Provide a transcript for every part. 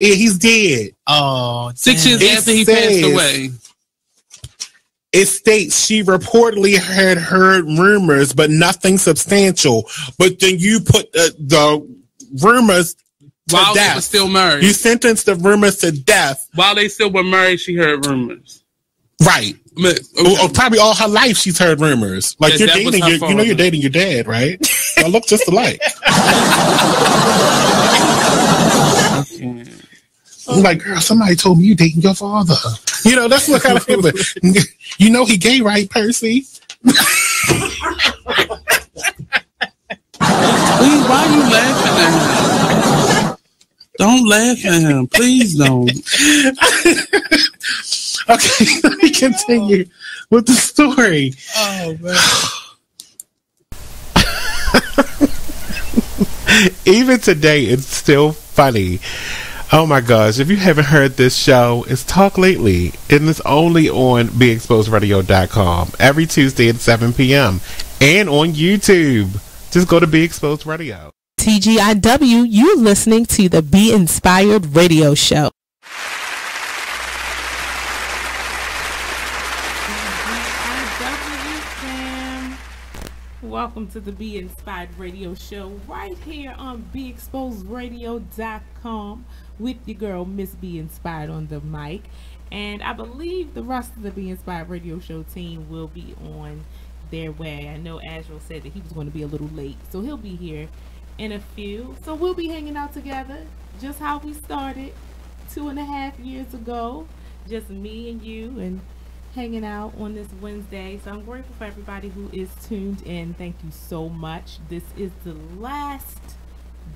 Yeah, he's dead. Oh, 6 years after he passed away. It states she reportedly had heard rumors, but nothing substantial. But then you put the rumors to while death. They were still married. You sentenced the rumors to death. While they still were married, she heard rumors. Right. Okay. Probably all her life she's heard rumors. Like, you're dating, you know you're dating your dad, right? Y'all look just alike. I'm like, girl, somebody told me you dating your father. You know, that's what kind of thing. You know he gay, right, Percy? Please, why are you laughing at him? Don't laugh at him. Please don't. Okay, let me continue with the story. Oh, man. Even today, it's still funny. Oh my gosh, if you haven't heard this show, it's Talk Lately, and it's only on BeExposedRadio.com every Tuesday at 7 p.m. and on YouTube. Just go to Be Exposed Radio. TGIW, you listening to the Be Inspired Radio Show. Welcome to the Be Inspired Radio Show right here on BeExposedRadio.com with your girl Miss Be Inspired on the mic, and I believe the rest of the Be Inspired Radio Show team will be on their way. I know Azrael said that he was going to be a little late, so he'll be here in a few. So we'll be hanging out together just how we started 2.5 years ago, just me and you, and hanging out on this Wednesday. So I'm grateful for everybody who is tuned in. Thank you so much. This is the last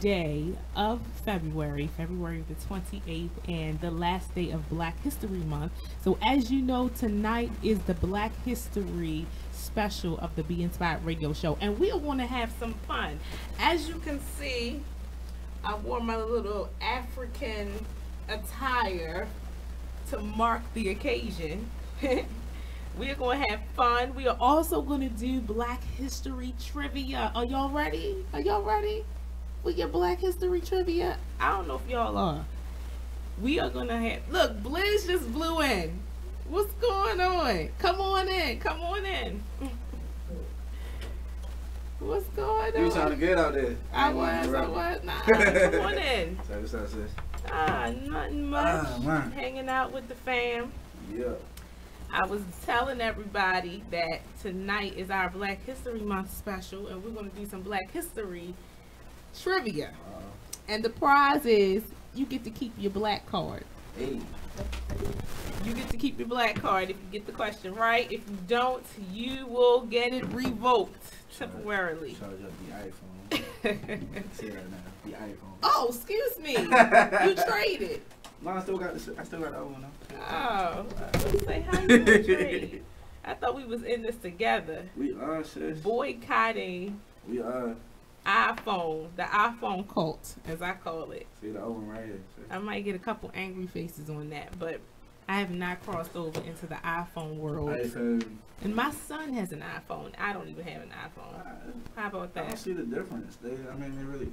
day of February the 28th, and the last day of Black History Month. So as you know, tonight is the Black History special of the Be Inspired Radio Show, and we want to have some fun. As you can see, I wore my little African attire to mark the occasion. We're going to have fun. We are also going to do Black History Trivia. Are y'all ready? Are y'all ready? We get Black History Trivia. I don't know if y'all are. We are going to have... Look, Blizz just blew in. What's going on? Come on in. Come on in. What's going on? You trying to get out there? I was. Nah, come on in. So what's up, sis? Nothing much. Hanging out with the fam. Yeah. I was telling everybody that tonight is our Black History Month special, and we're going to do some Black History trivia. And the prize is you get to keep your black card. Hey. You get to keep your black card if you get the question right. If you don't, you will get it revoked temporarily. Charge up the iPhone. See right now, the iPhone. Oh, excuse me. You traded. No, I still got the other one though. Oh, I was gonna say, how you gonna trade? I thought we was in this together. We are, sis. Boycotting. We are. iPhone, the iPhone cult, as I call it. See the old one right here. Sis. I might get a couple angry faces on that, but I have not crossed over into the iPhone world. iPhone. And my son has an iPhone. I don't even have an iPhone. How about that? I don't see the difference. They really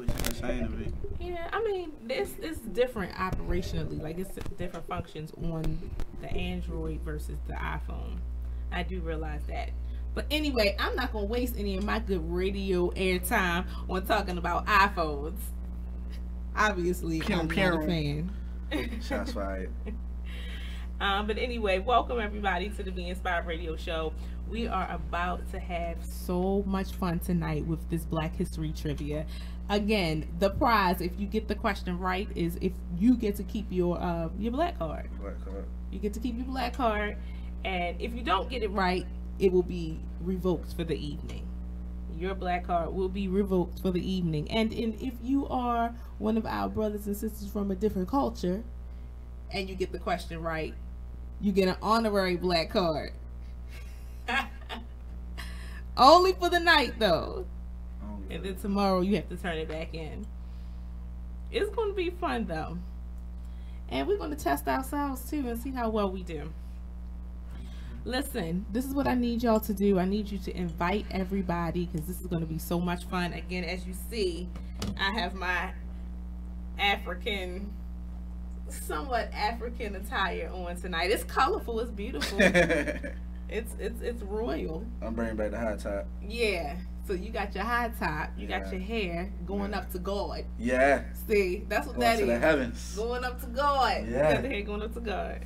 the same to me. Yeah, I mean, it's different operationally. Like, it's different functions on the Android versus the iPhone. I do realize that. But anyway, I'm not going to waste any of my good radio airtime on talking about iPhones. Obviously, I'm not a fan. Shots fired. But anyway, welcome everybody to the Be Inspired Radio Show. We are about to have so much fun tonight with this Black History Trivia. Again, the prize, if you get the question right, is if you get to keep your black card. Black card. You get to keep your black card, and if you don't get it right, it will be revoked for the evening. Your black card will be revoked for the evening. And if you are one of our brothers and sisters from a different culture, and you get the question right, you get an honorary black card. Only for the night, though. And then tomorrow you have to turn it back in. It's going to be fun, though. And we're going to test ourselves, too, and see how well we do. Listen, this is what I need y'all to do. I need you to invite everybody, because this is going to be so much fun. Again, as you see, I have my African somewhat African attire on tonight. It's colorful. It's beautiful. It's royal. I'm bringing back the high top. Yeah. So you got your high top. You got your hair going up to God. Yeah. See, that's what Going that to is. the heavens. Going up to God. Yeah. You got the hair going up to God.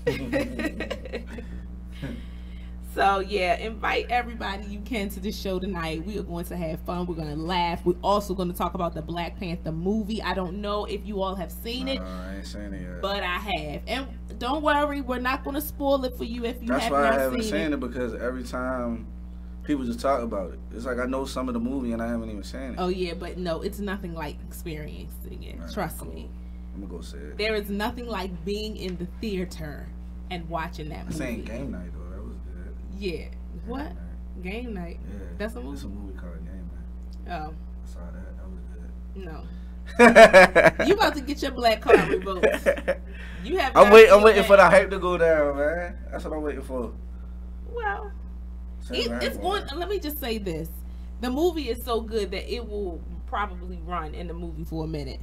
So yeah, invite everybody you can to this show tonight. We are going to have fun. We're going to laugh. We're also going to talk about the Black Panther movie. I don't know if you all have seen it, I ain't seen it yet. but I have. And don't worry, we're not going to spoil it for you if you That's have why not I haven't seen seen it, because every time people just talk about it. It's like I know some of the movie and I haven't even seen it. Oh yeah, but no, it's nothing like experiencing it. Right, Trust cool. me. I'm gonna go see it. There is nothing like being in the theater and watching that I movie. seen Game Night though. That was good. Yeah. What? Game Night. Game Night. Yeah. That's a movie? It's a movie called Game Night. Oh, I saw that. That was good. no. You about to get your black card revoked. You have. I'm not waiting seen for the that. hype to go down, man. That's what I'm waiting for. Well, Say that, it's boy. going. Let me just say this: the movie is so good that it will probably run in the movie for a minute.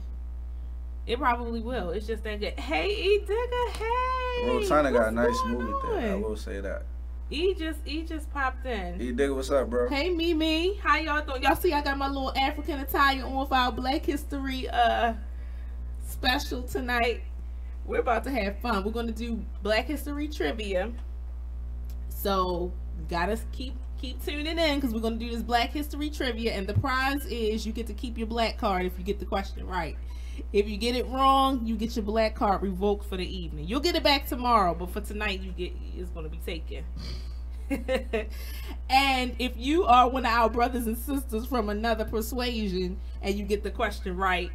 It probably will. It's just that good. Hey, E Digger. Hey. Rotana got a nice what's movie going there. I on? will say that. E just popped in. E Digger, what's up, bro? Hey Mimi, how y'all doing? Y'all see I got my little African attire on for our Black History special tonight. We're about to have fun. We're gonna do Black History trivia. So gotta keep tuning in because we're gonna do this Black History trivia, and the prize is you get to keep your black card if you get the question right. If you get it wrong, you get your black card revoked for the evening. You'll get it back tomorrow, but for tonight, it's going to be taken. And if you are one of our brothers and sisters from another persuasion and you get the question right,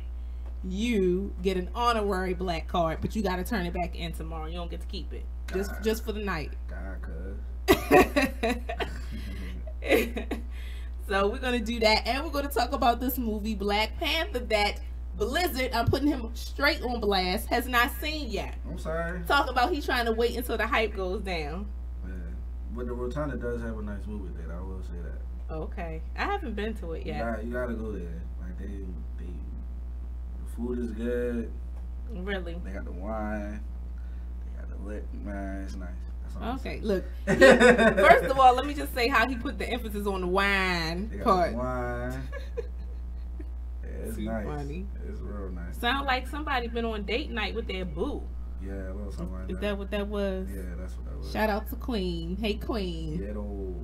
you get an honorary black card, but you got to turn it back in tomorrow. You don't get to keep it just for the night. So we're going to do that, and we're going to talk about this movie Black Panther that Blizzard, I'm putting him straight on blast, has not seen yet. I'm sorry. Talk about he trying to wait until the hype goes down. Yeah. But the Rotana does have a nice movie there. I will say that. Okay, I haven't been to it yet. You gotta go there. Like the food is good. Really? They got the wine. They got the lit. Man, it's nice. That's all I'm Okay, saying. look. First of all, let me just say how he put the emphasis on the wine They got part. the wine. It's Too nice. funny. It's real nice. Sound like somebody been on date night with their boo. Yeah, a little something like Is that. that what that was? Yeah, that's what that was. Shout out to Queen. Hey Queen. Ghetto.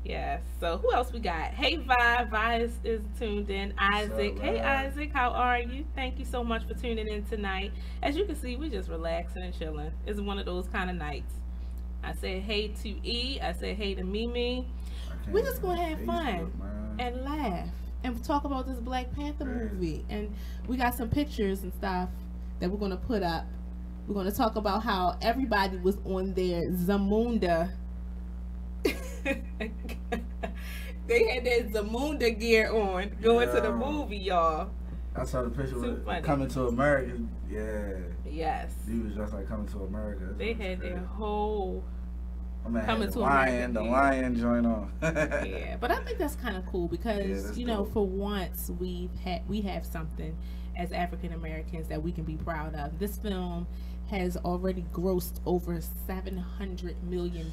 Yeah. So who else we got? Hey Vi is tuned in. Isaac. Hey Vi? Isaac, how are you? Thank you so much for tuning in tonight. As you can see, we just relaxing and chilling. It's one of those kind of nights. I said hey to E. I said hey to Mimi. We're just gonna have fun and laugh and talk about this Black Panther movie. And we got some pictures and stuff that we're gonna put up. We're gonna talk about how everybody was on their Zamunda. They had their Zamunda gear on going to the movie, y'all. I saw the picture Too with funny. Coming to America. Yeah. Yes. He was just like Coming to America. They had their whole Coming to the America. lion joint on. yeah, but I think that's kind of cool because that's you know, dope. for once we have something as African Americans that we can be proud of. This film has already grossed over $700 million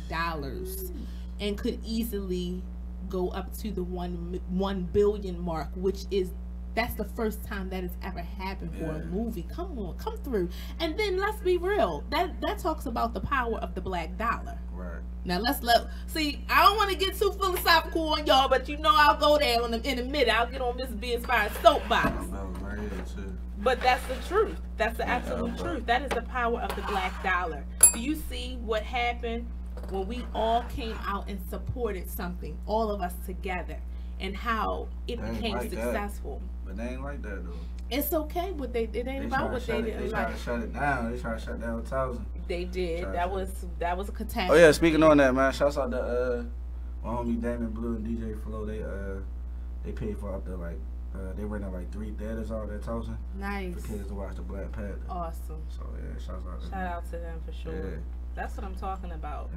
and could easily go up to the 1 billion mark, which is that's the first time that has ever happened for a movie. Come on, come through. And then let's be real. That talks about the power of the black dollar. Right. Now see, I don't want to get too philosophical on y'all, but you know I'll go there in a minute. I'll get on Miss B Inspired soapbox. That was right here too. But that's the truth. That's the absolute truth. That is the power of the black dollar. Do you see what happened when we all came out and supported something, all of us together, and how it They ain't became like that. successful? But they ain't like that though. It's okay, but it ain't about what they didn't They like. tried to shut it down. They tried to shut down 1,000. They did. That was a catastrophe. Oh yeah, speaking on that, man, shouts out to my homie Damon Blue and DJ Flo. They paid for up to like they rented like 3 theaters out there, Tulsa. Nice. For kids to watch the Black Panther. Awesome. So yeah, shouts out to them. Shout out to them for sure. Yeah. That's what I'm talking about.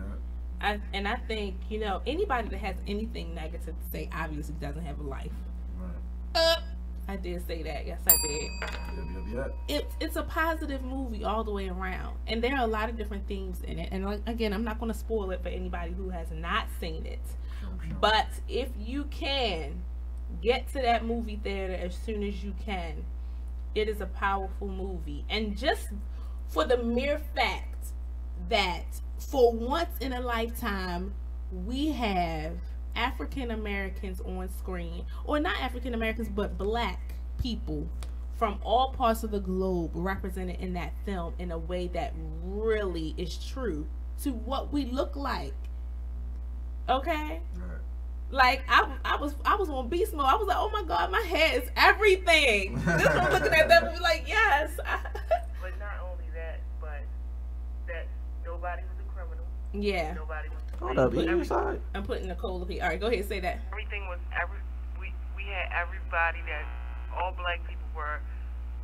Yeah. I think, you know, anybody that has anything negative to say obviously doesn't have a life. Right. I did say that. Yes, I did. Yep. It's a positive movie all the way around, and there are a lot of different themes in it. And like, again, I'm not going to spoil it for anybody who has not seen it. But if you can get to that movie theater as soon as you can, it is a powerful movie. And just for the mere fact that for once in a lifetime we have African Americans on screen, or not African Americans, but black people from all parts of the globe represented in that film in a way that really is true to what we look like. Okay? Right. Like I was on beast mode. I was like, oh my god, my hair is everything. This one looking at that movie like, yes. But not only that, but that nobody was a criminal. Yeah. Nobody was. Hold up, you inside? I'm putting Nicole up here. All right, go ahead, say that. Everything was we had everybody that all black people were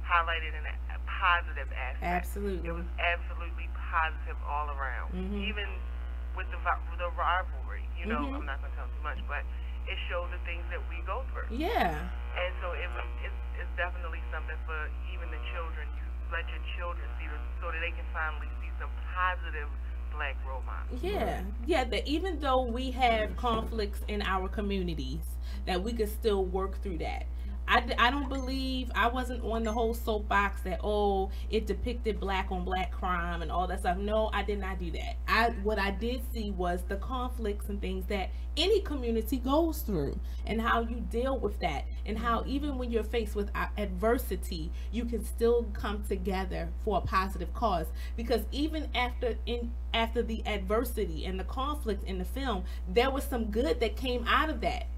highlighted in a positive aspect. Absolutely. It was absolutely positive all around. Mm-hmm. Even with the rivalry, you know, Mm-hmm. I'm not gonna tell too much, but it showed the things that we go through. Yeah. And so it's definitely something for even the children. You let your children see it so that they can finally see some positive black role models. Yeah. Yeah, that even though we have conflicts in our communities, that we could still work through that. I don't believe, I wasn't on the whole soapbox that, oh, it depicted black on black crime and all that stuff. No, I did not do that. What I did see was the conflicts and things that any community goes through, and how you deal with that, and how even when you're faced with adversity, you can still come together for a positive cause. Because even after the adversity and the conflict in the film, there was some good that came out of that.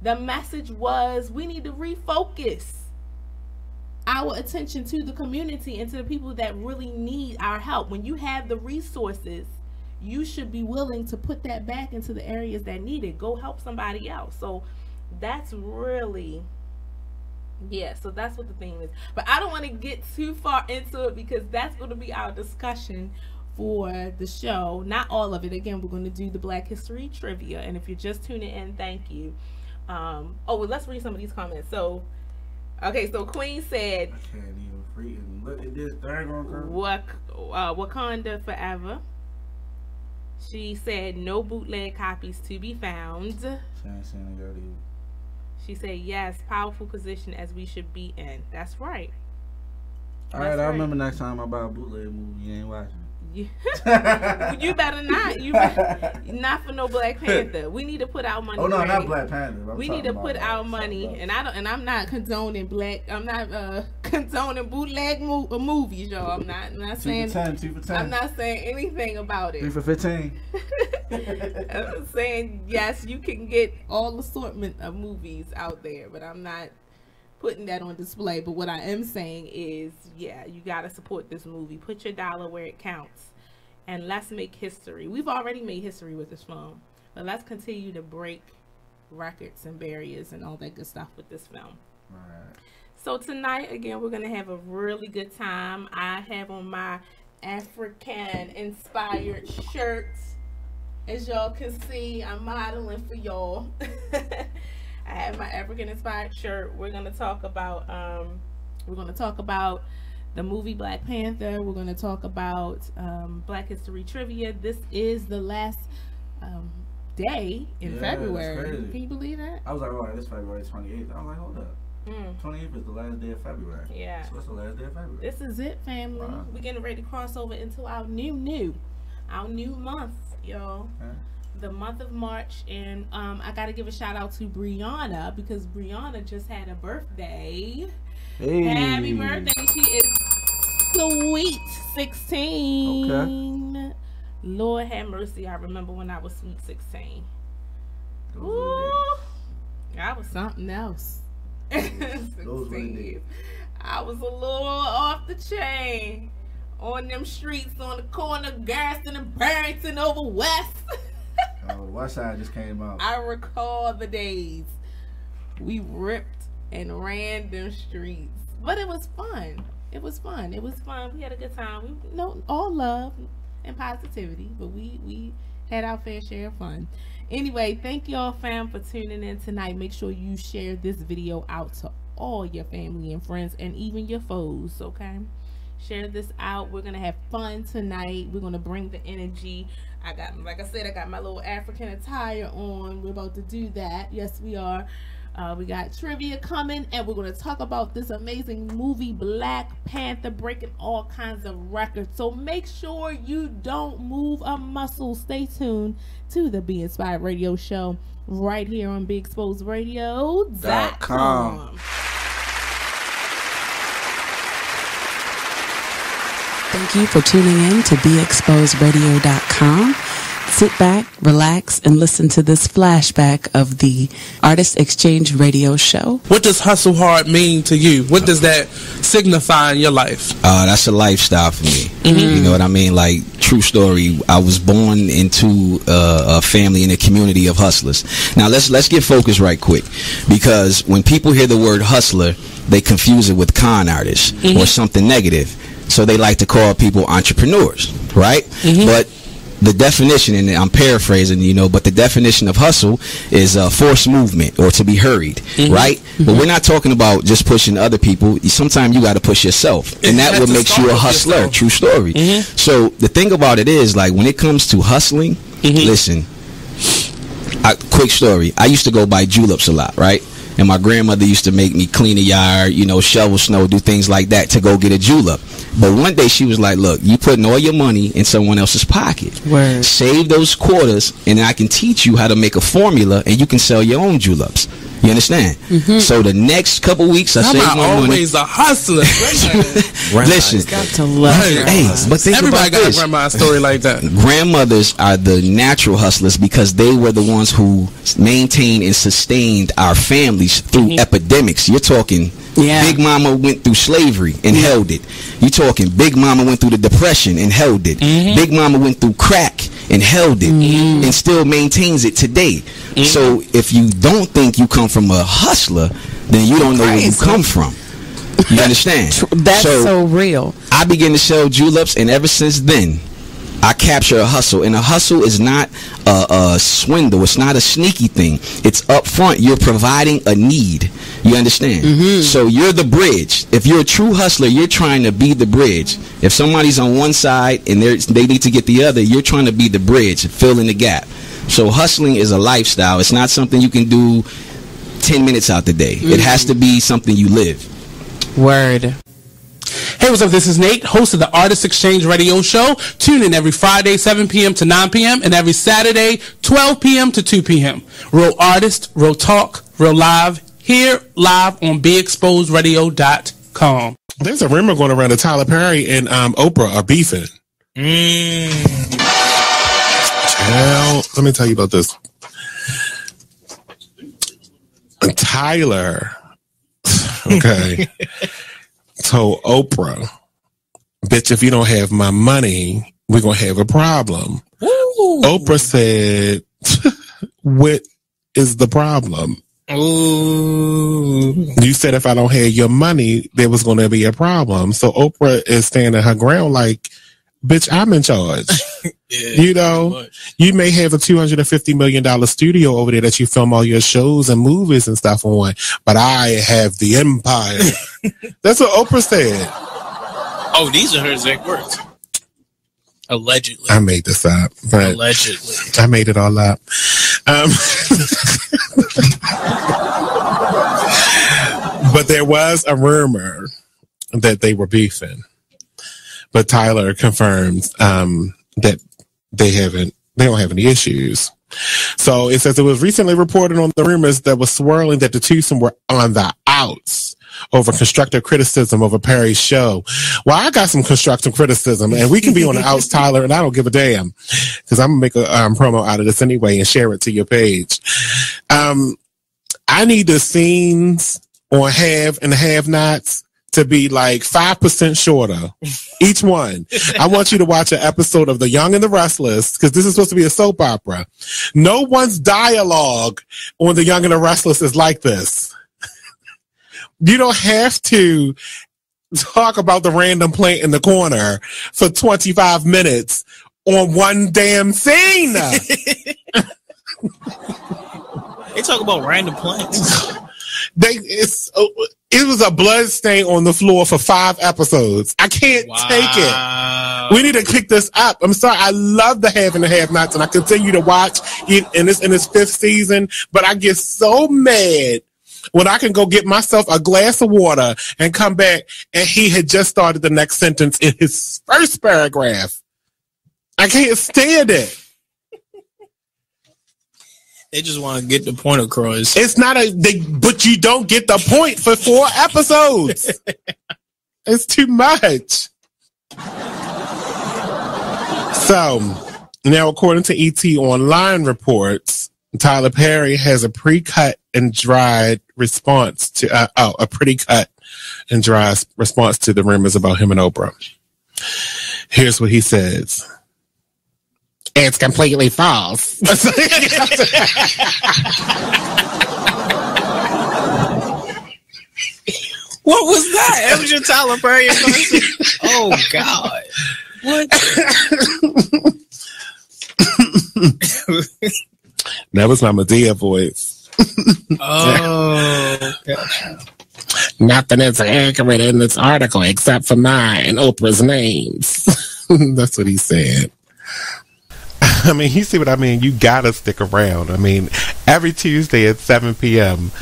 The message was, we need to refocus our attention to the community and to the people that really need our help. When you have the resources, you should be willing to put that back into the areas that need it. Go help somebody else. So that's really, yeah, so that's what the theme is. But I don't want to get too far into it, because that's going to be our discussion for the show. Not all of it. Again, we're going to do the Black History Trivia. And if you're just tuning in, thank you. Well, let's read some of these comments. So, okay, so Queen said, I can't even freaking look at this thing on her. Wakanda forever. She said no bootleg copies to be found. She said yes, powerful position as we should be in. That's right. Alright, I remember next time I buy a bootleg movie, you ain't watching. You better not. You better, not for no Black Panther. We need to put our money. Oh no, ready. not Black Panther. We need to put our money, and I'm not condoning I'm not condoning bootleg movies, y'all. I'm not saying 2 for 10. I'm not saying anything about it. 3 for 15. I'm saying yes, you can get all assortment of movies out there, but I'm not putting that on display. But what I am saying is, yeah, you gotta support this movie. Put your dollar where it counts, and let's make history. We've already made history with this film, but let's continue to break records and barriers and all that good stuff with this film. Right. So tonight, again, we're gonna have a really good time. I have on my African inspired shirts. As y'all can see, I'm modeling for y'all. I have my African inspired shirt. We're gonna talk about the movie Black Panther. We're gonna talk about Black History Trivia. This is the last day in February. Can you believe that? I was like, all right, it's February 28th. I was like, hold up. 28th is the last day of February. Yeah. So it's the last day of February. This is it, family. Wow. We're getting ready to cross over into our new month, y'all. Okay. The month of March, and I gotta give a shout out to Brianna, because Brianna just had a birthday. Hey. Happy birthday! She is sweet 16. Okay. Lord have mercy. I remember when I was sweet 16. Those Ooh, were the I was something else. Those were the 16 days. years. I was a little off the chain on them streets on the corner, Garrison and Barrington over West. Oh, West Side just came out. I recall the days we ripped and ran them streets, but it was fun. It was fun. We had a good time. We all love and positivity, but we had our fair share of fun. Anyway, thank y'all, fam, for tuning in tonight. Make sure you share this video out to all your family and friends and even your foes, okay? Share this out. We're gonna have fun tonight. We're gonna bring the energy. Like I said, I got my little African attire on. We're about to do that. Yes, we are. We got trivia coming, and we're going to talk about this amazing movie, Black Panther, breaking all kinds of records. So make sure you don't move a muscle. Stay tuned to the Be Inspired Radio Show right here on BeExposedRadio.com. Thank you for tuning in to BeExposedRadio.com. Sit back, relax, and listen to this flashback of the Artist Exchange Radio Show. What does hustle hard mean to you? What does that signify in your life? That's a lifestyle for me. You know what I mean? Like, true story. I was born into a family and a community of hustlers. Now let's get focused right quick, because when people hear the word hustler, they confuse it with con artist or something negative. So they like to call people entrepreneurs, right? But the definition, and I'm paraphrasing, but the definition of hustle is forced movement or to be hurried, right? But we're not talking about just pushing other people. Sometimes you got to push yourself, and that what makes you a hustler. True story. So the thing about it is, like, when it comes to hustling, listen, quick story. I used to go buy juleps a lot, right? And my grandmother used to make me clean the yard, shovel snow, do things like that to go get a julep. But one day she was like, look, you putting all your money in someone else's pocket. Word. Save those quarters, and I can teach you how to make a formula, and you can sell your own juleps. You understand? So the next couple weeks, I saved my money. Always a hustler. Listen, Got to love it. hey, but think Everybody about got this. a grandma story like that. Grandmothers are the natural hustlers because they were the ones who maintained and sustained our families through epidemics. You're talking Big Mama went through slavery and held it. You're talking Big Mama went through the Depression and held it. Big Mama went through crack and held it and still maintains it today. So if you don't think you come from a hustler, then you don't know where you come from. You understand? That's so real. I began to sell juleps, and ever since then, I capture a hustle. And a hustle is not a swindle. It's not a sneaky thing. It's up front. You're providing a need. You understand? So you're the bridge. If you're a true hustler, you're trying to be the bridge. If somebody's on one side and they need to get the other, you're trying to be the bridge, fill in the gap. So hustling is a lifestyle. It's not something you can do 10 minutes out the day. It has to be something you live. Word. Hey, what's up? This is Nate, host of the Artist Exchange Radio Show. Tune in every Friday, 7 p.m. to 9 p.m. and every Saturday, 12 p.m. to 2 p.m. Real artist, real talk, real live, here live on BeExposedRadio.com. There's a rumor going around that Tyler Perry and Oprah are beefing. Child, let me tell you about this. Tyler, okay, told Oprah, bitch, if you don't have my money, we're going to have a problem. Ooh. Oprah said, what is the problem? Ooh. You said if I don't have your money, there was going to be a problem. So Oprah is standing her ground like, bitch, I'm in charge. You may have a $250 million studio over there that you film all your shows and movies and stuff on, but I have the empire. That's what Oprah said. Oh, these are her exact words. Allegedly. I made this up. But allegedly. I made it all up. But there was a rumor that they were beefing. But Tyler confirms that they don't have any issues. So it says it was recently reported on the rumors that was swirling that the twosome were on the outs over constructive criticism of a Perry show. Well, I got some constructive criticism, and we can be on the outs, Tyler, and I don't give a damn, because I'm going to make a promo out of this anyway and share it to your page. I need the scenes on Have and Have-Nots to be like 5% shorter, each one. I want you to watch an episode of The Young and the Restless, because this is supposed to be a soap opera. No one's dialogue on The Young and the Restless is like this. You don't have to talk about the random plant in the corner for 25 minutes on one damn scene. They talk about random plants. It was a blood stain on the floor for 5 episodes. I can't take it. We need to pick this up. I'm sorry. I love the Have and the Have-Nots, and I continue to watch it in its 5th season. But I get so mad when I can go get myself a glass of water and come back, and he had just started the next sentence in his first paragraph. I can't stand it. They just want to get the point across. It's not but you don't get the point for 4 episodes. It's too much. So, now according to ET Online reports, Tyler Perry has a pre-cut and dried response to, a pretty cut and dry response to the rumors about him and Oprah. Here's what he says. It's completely false. What was that? That was your Tyler Perry impression? Oh, God. What? That was my Medea voice. Oh, gotcha. Nothing is accurate in this article except for mine and Oprah's names. That's what he said. I mean, you see what I mean? You gotta stick around. I mean, every Tuesday at 7 p.m.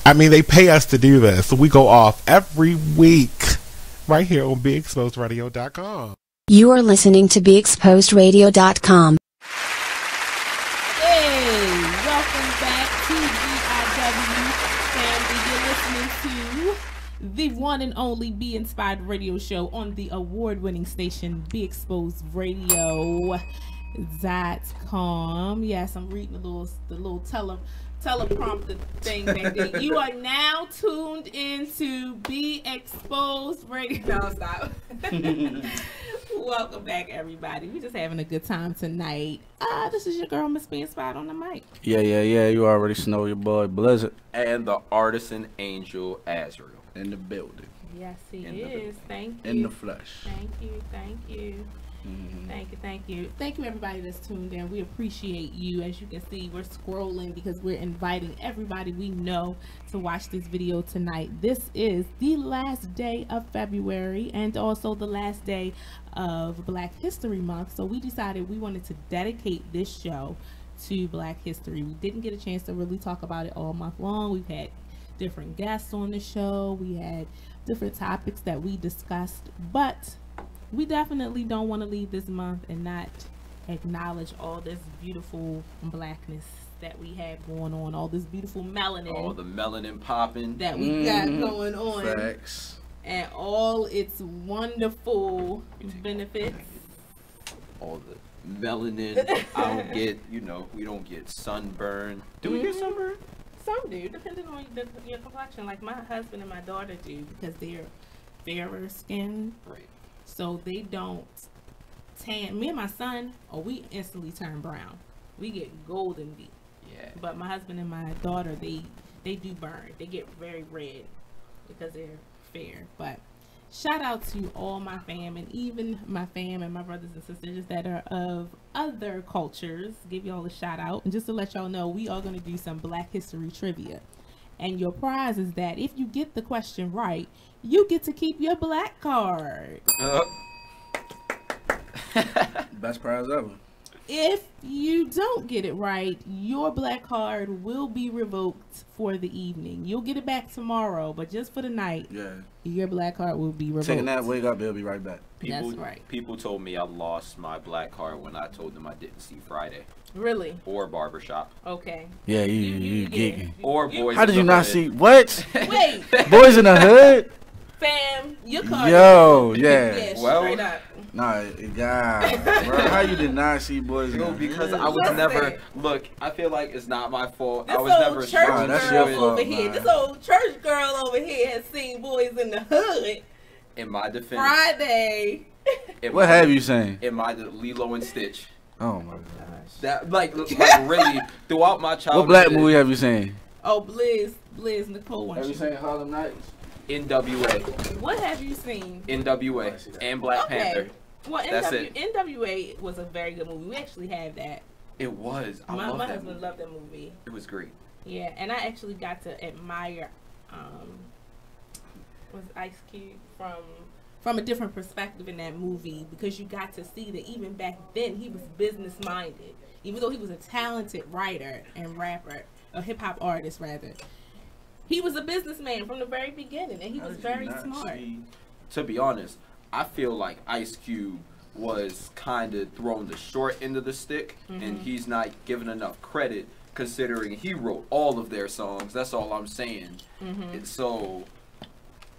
I mean, they pay us to do this. So we go off every week right here on BeExposedRadio.com. You are listening to BeExposedRadio.com. Hey, welcome back to BIW family. You're listening to the one and only Be Inspired radio show on the award-winning station BeExposedRadio.com. Yes, I'm reading the little teleprompter thing back there. You are now tuned into Be Exposed Radio. No, stop. Welcome back, everybody. We're just having a good time tonight. This is your girl, Miss Be Inspired, on the mic. Yeah. You already know your boy Blizzard. And the artisan angel Azrael. In the building. Yes, he is. Thank you. In the flesh. Thank you. Mm-hmm. Thank you, everybody that's tuned in. We appreciate you. As you can see, we're scrolling because we're inviting everybody we know to watch this video tonight. This is the last day of February and also the last day of Black History Month. So we decided we wanted to dedicate this show to Black history. We didn't get a chance to really talk about it all month long. We've had different guests on the show. We had different topics that we discussed, but we definitely don't want to leave this month and not acknowledge all this beautiful blackness that we have going on, all this beautiful melanin. All the melanin popping that we got going on. Facts. And all its wonderful benefits. All the melanin. I don't get, we don't get sunburn. Do we get sunburn? Some do, depending on your complexion. Like my husband and my daughter do, because they're fairer skinned. Right. So they don't tan. Me and my son, we instantly turn brown. We get golden deep. Yeah. But my husband and my daughter, they do burn. They get very red because they're fair. But shout out to all my fam, and even my fam and my brothers and sisters that are of other cultures. Give y'all a shout out. And just to let y'all know, we are going to do some Black History trivia. And your prize is that if you get the question right, you get to keep your black card. Best prize ever. If you don't get it right, your black card will be revoked for the evening. You'll get it back tomorrow, but just for the night, your black card will be revoked. Taking that wig up, they'll be right back. That's right. People told me I lost my black card when I told them I didn't see Friday. Really? Or Barbershop. Okay. Yeah, you geeking. Or Boys How in did the you not Hood. see? What? Wait. Boys in the Hood? Fam, your card. Yo, yeah. Yeah, Well, straight up. Nah, God. Bro, how you did not see Boys in the Hood? Because I was never... Look, I feel like it's not my fault. This I was old never... church Nah, that's girl your fault, over here. man. This old church girl over here has seen Boys in the Hood. In my defense... Friday. What have you seen? In my Lilo and Stitch. Oh my gosh. That like really throughout my childhood. What black movie have you seen? Oh, Blizz Nicole wants Have you seen Harlem Nights? NWA. What have you seen? NWA and Black Panther. Well, That's it. NWA was a very good movie. We actually have that. It was. I My love that husband movie. loved that movie. It was great. Yeah, and I actually got to admire was Ice Cube from a different perspective in that movie, because you got to see that even back then he was business minded. Even though he was a talented writer and rapper, a hip hop artist rather, he was a businessman from the very beginning, and he was very smart. To be honest, I feel like Ice Cube was kind of thrown the short end of the stick, and he's not given enough credit considering he wrote all of their songs. That's all I'm saying. And so,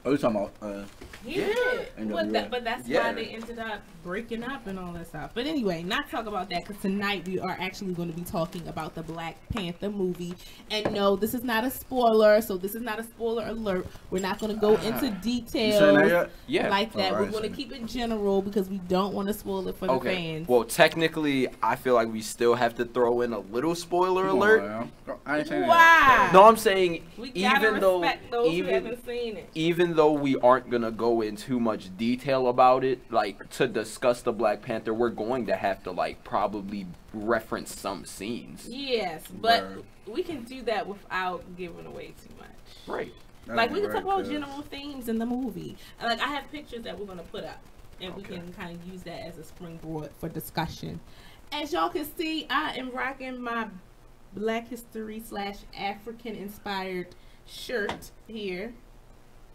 are you talking about? Yeah, but that's why they ended up breaking up and all that stuff. But anyway, not talk about that, because tonight we are actually going to be talking about the Black Panther movie. And no, this is not a spoiler, so this is not a spoiler alert. We're not going to go into details like that. We're going to keep it general because we don't want to spoil it for the fans. Well, technically, I feel like we still have to throw in a little spoiler alert. I ain't saying that. No, I'm saying even though haven't seen it. Even though we aren't gonna go into too much detail about it, like to discuss the Black Panther, we're going to have to like probably reference some scenes. Yes, but we can do that without giving away too much. Right. Like we can talk about general themes in the movie. Like I have pictures that we're gonna put up, and we can kind of use that as a springboard for discussion. As y'all can see, I am rocking my Black History / African inspired shirt here.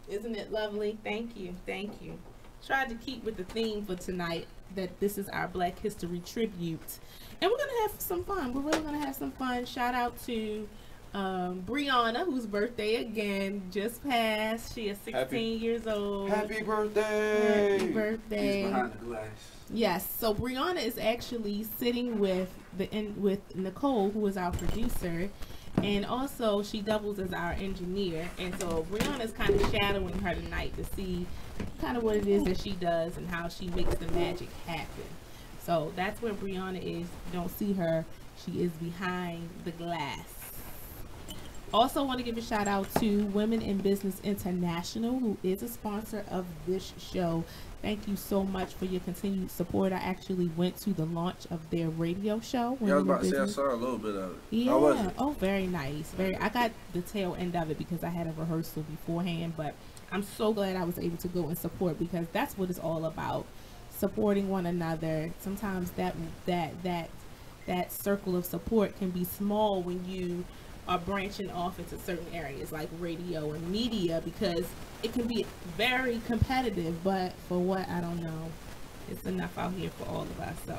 Isn't it lovely? Thank you. Thank you. Tried to keep with the theme for tonight, that this is our Black History tribute. And we're going to have some fun. We're really going to have some fun. Shout out to Brianna, whose birthday again just passed. She is 16 years old. Happy birthday! Happy birthday! He's behind the glass. Yes. So Brianna is actually sitting with Nicole, who is our producer. And also, she doubles as our engineer. And so, Brianna's kind of shadowing her tonight to see kind of what it is that she does and how she makes the magic happen. So, that's where Brianna is. You don't see her. She is behind the glass. Also, want to give a shout out to Women in Business International, who is a sponsor of this show. Thank you so much for your continued support. I actually went to the launch of their radio show. Yeah, I was about to say I saw a little bit of it. Yeah. How was it? Oh, very nice. I got the tail end of it because I had a rehearsal beforehand, but I'm so glad I was able to go and support, because that's what it's all about. Supporting one another. Sometimes that circle of support can be small when you are branching off into certain areas like radio and media, because it can be very competitive, but for what, I don't know. It's enough out here for all of us. So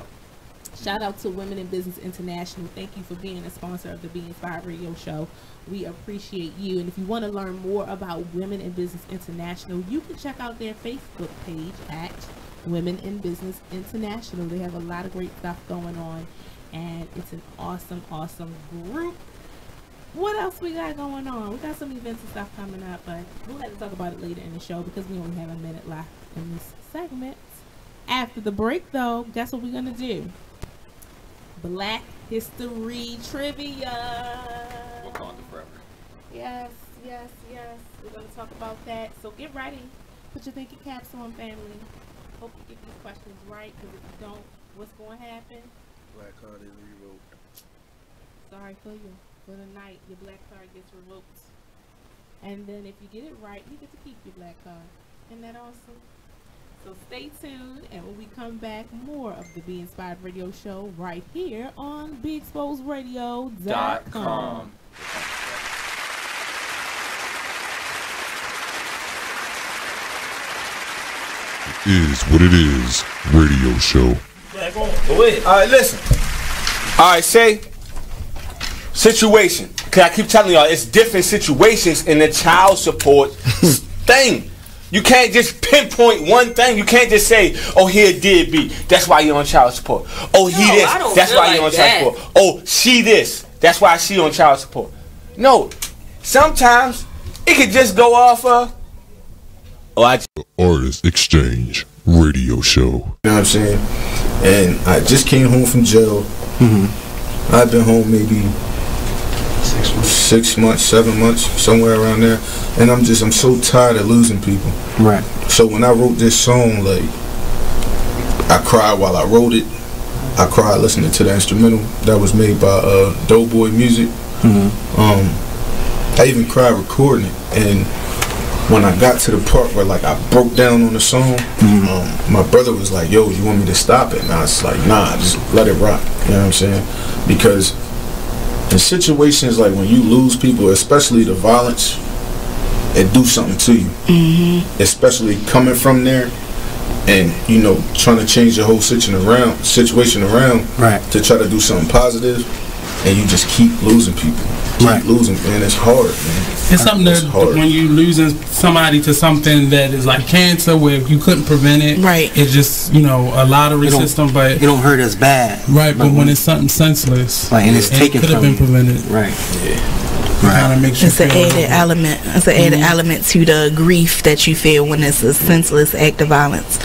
shout out to Women in Business International. Thank you for being a sponsor of the Be Inspired Radio Show. We appreciate you. And if you want to learn more about Women in Business International, you can check out their Facebook page at Women in Business International. They have a lot of great stuff going on, and it's an awesome, awesome group. What else we got going on? We got some events and stuff coming up, but we'll have to talk about it later in the show because we only have a minute left in this segment. After the break, though, guess what we're going to do? Black History Trivia. Wakanda forever. Yes, yes, yes. We're going to talk about that. So get ready. Put your thinking caps on, family. Hope you get these questions right, because if you don't, what's going to happen? Black card is revoked. Sorry for you. For the night, your black card gets revoked. And then if you get it right, you get to keep your black card. Isn't that awesome? So stay tuned, and when we come back, more of the Be Inspired Radio Show right here on BeExposedRadio.com. It is what it is radio show. Go ahead. All right, listen. All right, say situation. Cause I keep telling y'all, it's different situations in the child support thing. You can't just pinpoint one thing. You can't just say, "Oh, here did be. That's why you're on child support. Oh, he this. That's why you're on child support. Oh, she this. That's why she on child support." No, sometimes it could just go off of. Artist Exchange Radio Show. You know what I'm saying? And I just came home from jail. I've been home maybe 6 months, 7 months, somewhere around there. And I'm so tired of losing people. Right. So when I wrote this song, like, I cried while I wrote it. I cried listening to the instrumental that was made by Doughboy Music. I even cried recording it. And when I got to the part where like I broke down on the song, my brother was like, "Yo, you want me to stop it?" And I was like, "Nah, just let it rock." You know what I'm saying? Because in situations like when you lose people, especially the violence, it do something to you. Especially coming from there, and you know, trying to change the whole situation around, to try to do something positive, and you just keep losing people. Keep losing, man. It's hard, man. It's something that when you losing somebody to something that is like cancer, where you couldn't prevent it, it's just, you know, a lottery system, but it don't hurt as bad, but when it's something senseless, and it's taken could have been prevented, kind of makes you it's an added element. It's an added element to the grief that you feel when it's a senseless act of violence.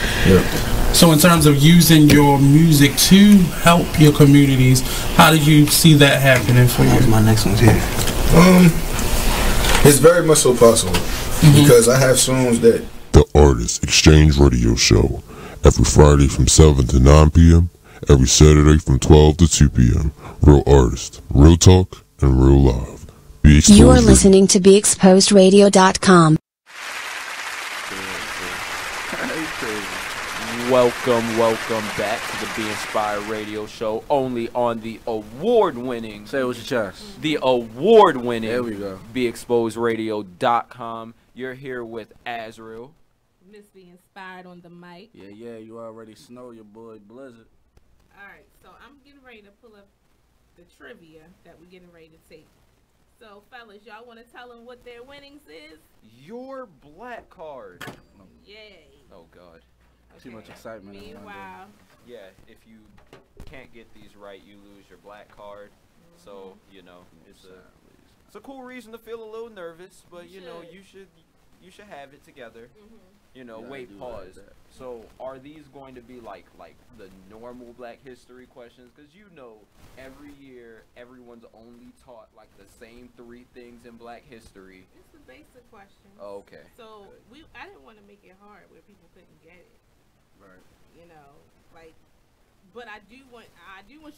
So in terms of using your music to help your communities, how did you see that happening for you? That's my next one here. It's very much so possible, because I have songs that... The Artist Exchange Radio Show, every Friday from 7 to 9 p.m., every Saturday from 12 to 2 p.m. Real artist, real talk, and real live. Be Exposed. You are listening to BeExposedRadio.com. Welcome back to the Be Inspired Radio Show, only on the award-winning. Say it with your chest. The award-winning. There we go. BeExposedRadio.com. You're here with Azrael. Miss Be Inspired on the mic. Yeah, you already know your boy Blizzard. All right, so I'm getting ready to pull up the trivia that we're getting ready to take. So, fellas, y'all want to tell them what their winnings is? Your black card. Yay. Oh, God. Too much excitement. Meanwhile, yeah, if you can't get these right, you lose your black card. So, you know, it's a cool reason to feel a little nervous, but you know, you should have it together. You know, wait, pause. Like so, are these going to be like the normal Black History questions? Because you know, every year everyone's only taught like the same 3 things in Black History. It's the basic questions. Oh, okay. So I didn't want to make it hard where people couldn't get it. Right. You know, like, but I do want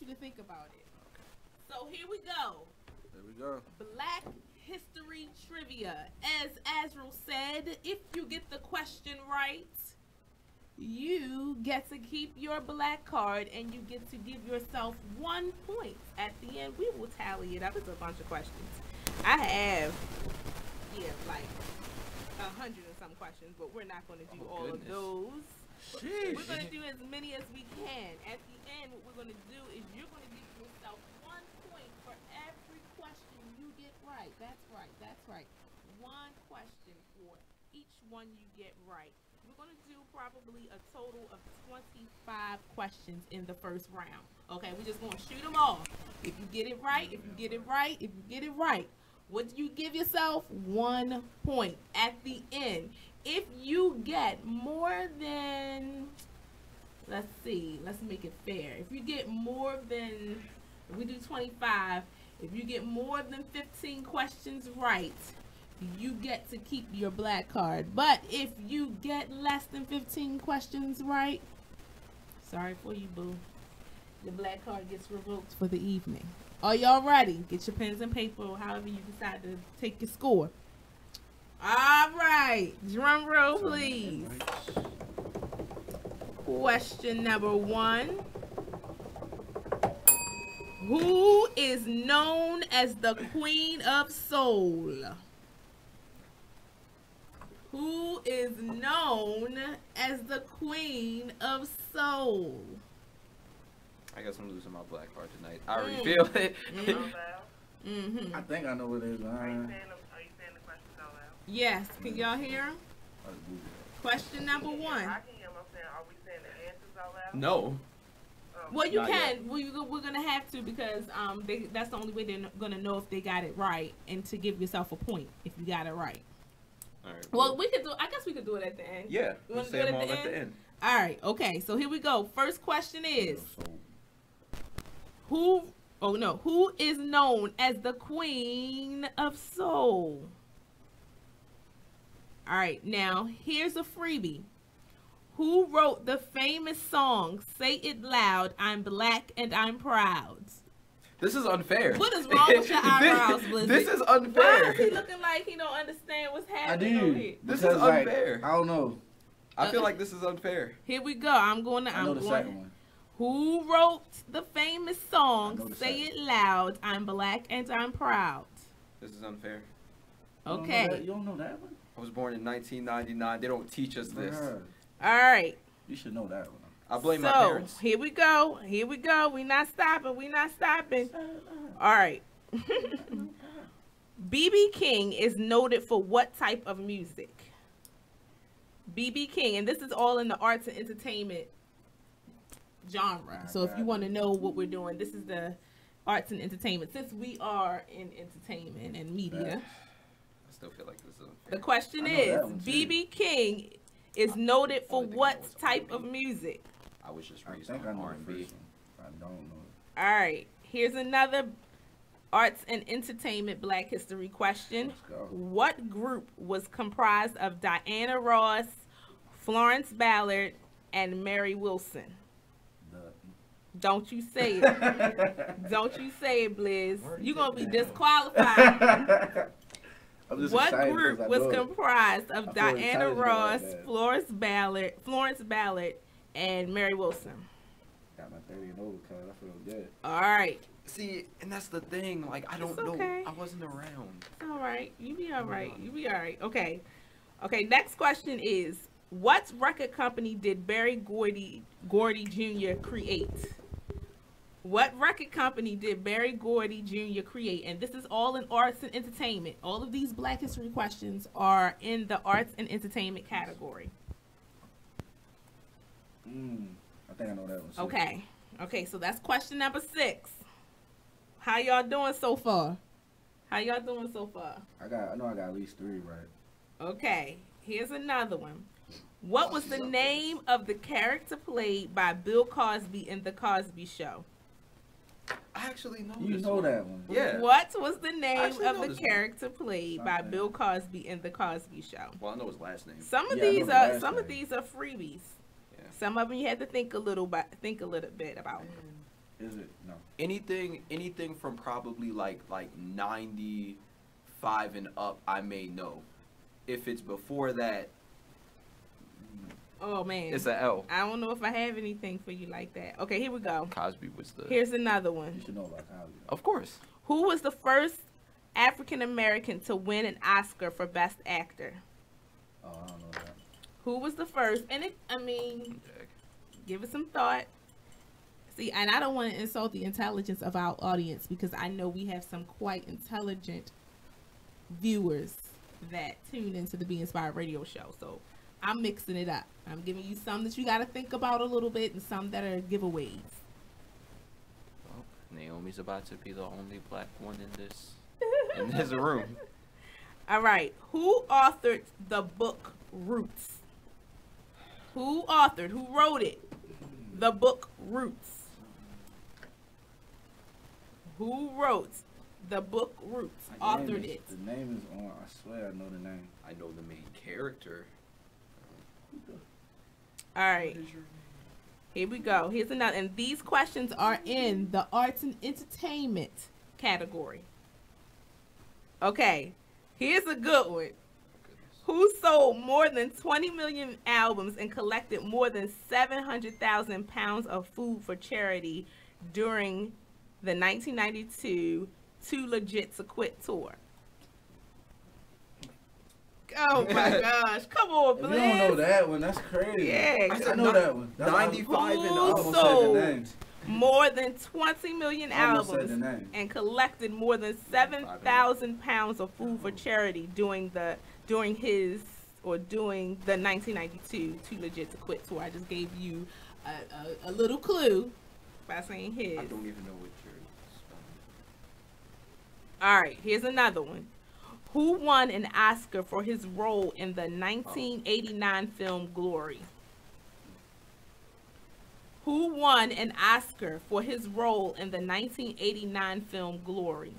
you to think about it. Okay. So here we go. There we go. Black History trivia. As Azrael said, if you get the question right, you get to keep your black card and you get to give yourself 1 point. At the end, we will tally it up. It's a bunch of questions. I have, like 100 and some questions, but we're not going to do all of those. Sheesh. We're going to do as many as we can. At the end, what we're going to do is you're going to give yourself 1 point for every question you get right. That's right. 1 question for each one you get right. We're going to do probably a total of 25 questions in the first round. Okay, we're just going to shoot them all. If you get it right, if you get it right, what do you give yourself? 1 point. At the end, if you get more than, let's make it fair. If you get more than, if we do 25, if you get more than 15 questions right, you get to keep your black card. But if you get less than 15 questions right, sorry for you, boo. The black card gets revoked for the evening. Are y'all ready? Get your pens and paper or however you decide to take your score. All right. Drum roll, please. Question number 1. Who is known as the Queen of Soul? Who is known as the Queen of Soul? I guess I'm losing my black card tonight. I already feel it. I think I know what it is. Are you saying the questions out loud? Yes. Can y'all hear him? Question number 1. I can hear him. I'm saying, are we saying the answers out loud? No. Well, you can. We're going to have to because that's the only way they're going to know if they got it right and to give yourself a point if you got it right. All right. Well, I guess we could do it at the end. Yeah. You want to do say it them at all the at the end. All right. Okay. So here we go. First question is, who is known as the Queen of Soul? All right. Now, here's a freebie. Who wrote the famous song, Say It Loud, I'm Black and I'm Proud? This is unfair. What is wrong with your eyebrows, Blizzy? This is Why unfair. is he looking like he don't understand what's I happening over do. here? This is Because, like, unfair. I don't know. I feel like this is unfair. Here we go. I'm going. I know the second one. Who wrote the famous I song know the "Say second. It Loud"? I'm black and I'm proud. This is unfair. Okay. You don't know that one? I was born in 1999. They don't teach us this. Bruh, All right. you should know that one. I blame my So parents. here we go. Here we go. We not stopping. We not stopping. All right. BB King is noted for what type of music? BB King, and this is all in the arts and entertainment genre. So if you want to know what we're doing, this is the arts and entertainment. Since we are in entertainment and media, I still feel like this is unfair. the question I know is, that one, too. BB King is noted for what type of music? I was just I raised think I on know the R&B. first one. I don't know. All right, here's another arts and entertainment Black History question. Let's go. What group was comprised of Diana Ross, Florence Ballard, and Mary Wilson? Don't you say it. Don't you say it, Blizz. You're going to be disqualified. I'm just What excited group 'cause I was know it. comprised I of feel Diana excited about Ross, that. Florence Ballard, and Mary Wilson? Got my 30 and over, cuz I feel good. All right. See, and that's the thing. Like, I don't It's know. okay. I wasn't around. It's all right. You be all right. You be all right. Okay. Okay. Next question is, what record company did Berry Gordy Jr. create? What record company did Berry Gordy Jr. create? And this is all in arts and entertainment. All of these Black History questions are in the arts and entertainment category. I think I know that one. too. Okay. Okay. So that's question number 6. How y'all doing so far? How y'all doing so far? I know I got at least 3 right. Okay, here's another one. What was the name of the character played by Bill Cosby in The Cosby Show? I actually know You this know one. that one. Yeah. What was the name actually of know the this one. character played by Something. Bill Cosby in The Cosby Show? Well, I know his last name. Some of Yeah, I know these the are last some of name. these are freebies. Yeah. Some of them you had to think a little bit about. Is it? No. Anything from probably like 95 and up, I may know. If it's before that, Oh man, it's a L. I don't know if I have anything for you like that. Okay, here we go. Cosby was the. Here's another You one. should know about Cosby. Of course. Who was the first African American to win an Oscar for Best Actor? Oh, I don't know that. Who was the first? And give it some thought. See, and I don't want to insult the intelligence of our audience because I know we have some quite intelligent viewers that tune into the Be Inspired radio show. So I'm mixing it up. I'm giving you some that you got to think about a little bit and some that are giveaways. Well, Naomi's about to be the only black one in this room. All right. Who authored the book Roots? Who wrote it? The book Roots. Who wrote the book Roots? Authored it. The name is on. I swear I know the name. I know the main character. All right. Here we go. Here's another. And these questions are in the arts and entertainment category. Okay. Here's a good one. Who sold more than 20 million albums and collected more than 700,000 pounds of food for charity during the 1992 Too Legit to Quit tour? Oh my gosh. Come on, If you Blizz. don't know that one, that's crazy. Yeah. I know that one. That's 95 and I up. almost said the sold name. more than 20 million I almost said albums the name. and collected more than 7,000 pounds of food for charity during the 1992 Too Legit to Quit tour. I just gave you a little clue by saying his. I don't even know what you're spelling. All right, here's another one. Who won an Oscar for his role in the 1989 film Glory? Who won an Oscar for his role in the 1989 film Glory?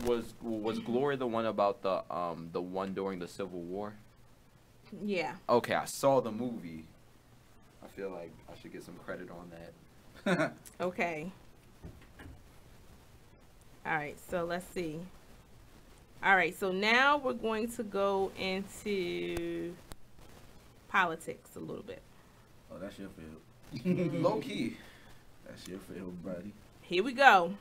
Was Glory the one about the one during the Civil War? Yeah. Okay, I saw the movie. I feel like I should get some credit on that. Okay. All right, so let's see. All right, so now we're going to go into politics a little bit. Oh, that's your field. Low key. That's your field, buddy. Here we go.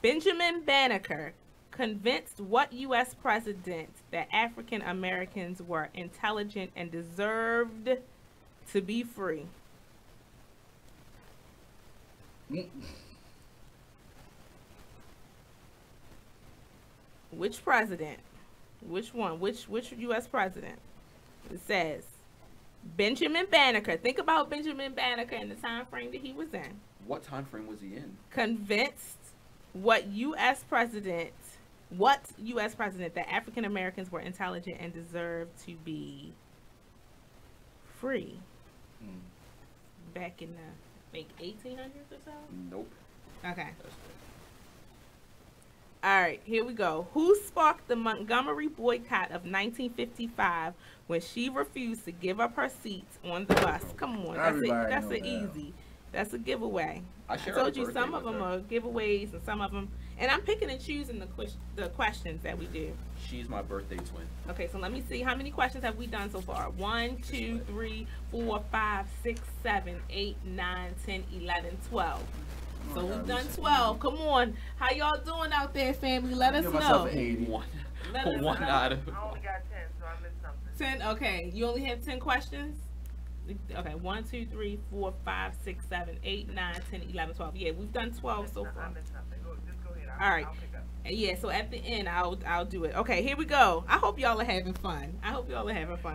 Benjamin Banneker convinced what U.S. president that African Americans were intelligent and deserved to be free? Which president? Which one? Which U.S. president? It says Benjamin Banneker. Think about Benjamin Banneker and the time frame that he was in. What time frame was he in? Convinced what U.S. president that African Americans were intelligent and deserved to be free. Back in the 1800s or so? Nope. Okay. All right, here we go. Who sparked the Montgomery boycott of 1955 when she refused to give up her seats on the bus? Come on, that's an easy. That's a giveaway. I told you some of them are giveaways and some of them, and I'm picking and choosing the questions that we do. She's my birthday twin. Okay, so let me see. How many questions have we done so far? 1, 2, 3, 4, 5, 6, 7, 8, 9, 10, 11, 12. So we've done 12. Come on. How y'all doing out there, family? Let us know. One out of. I only got 10, so I missed something. 10? Okay. You only have 10 questions? Okay. 1, 2, 3, 4, 5, 6, 7, 8, 9, 10, 11, 12. Yeah, we've done 12 so far. I missed something. Just go ahead. All right. I'll pick up. Yeah, so at the end, I'll do it. Okay, here we go. I hope y'all are having fun.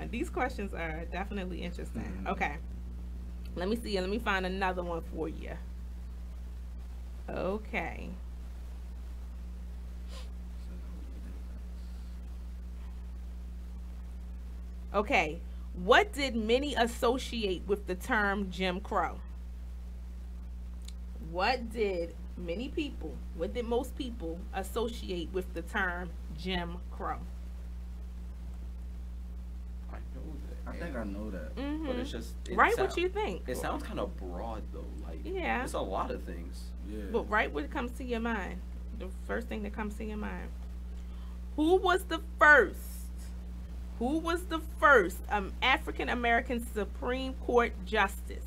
These questions are definitely interesting. Okay. Let me see. Let me find another one for you. Okay. Okay. What did many associate with the term Jim Crow? What did most people associate with the term Jim Crow? I know that. I think I know that. But it's just Write what you think. It sounds kind of broad though. Like Yeah. it's a lot of things. Yeah. But write what comes to your mind. The first thing that comes to your mind. Who was the first African American Supreme Court justice?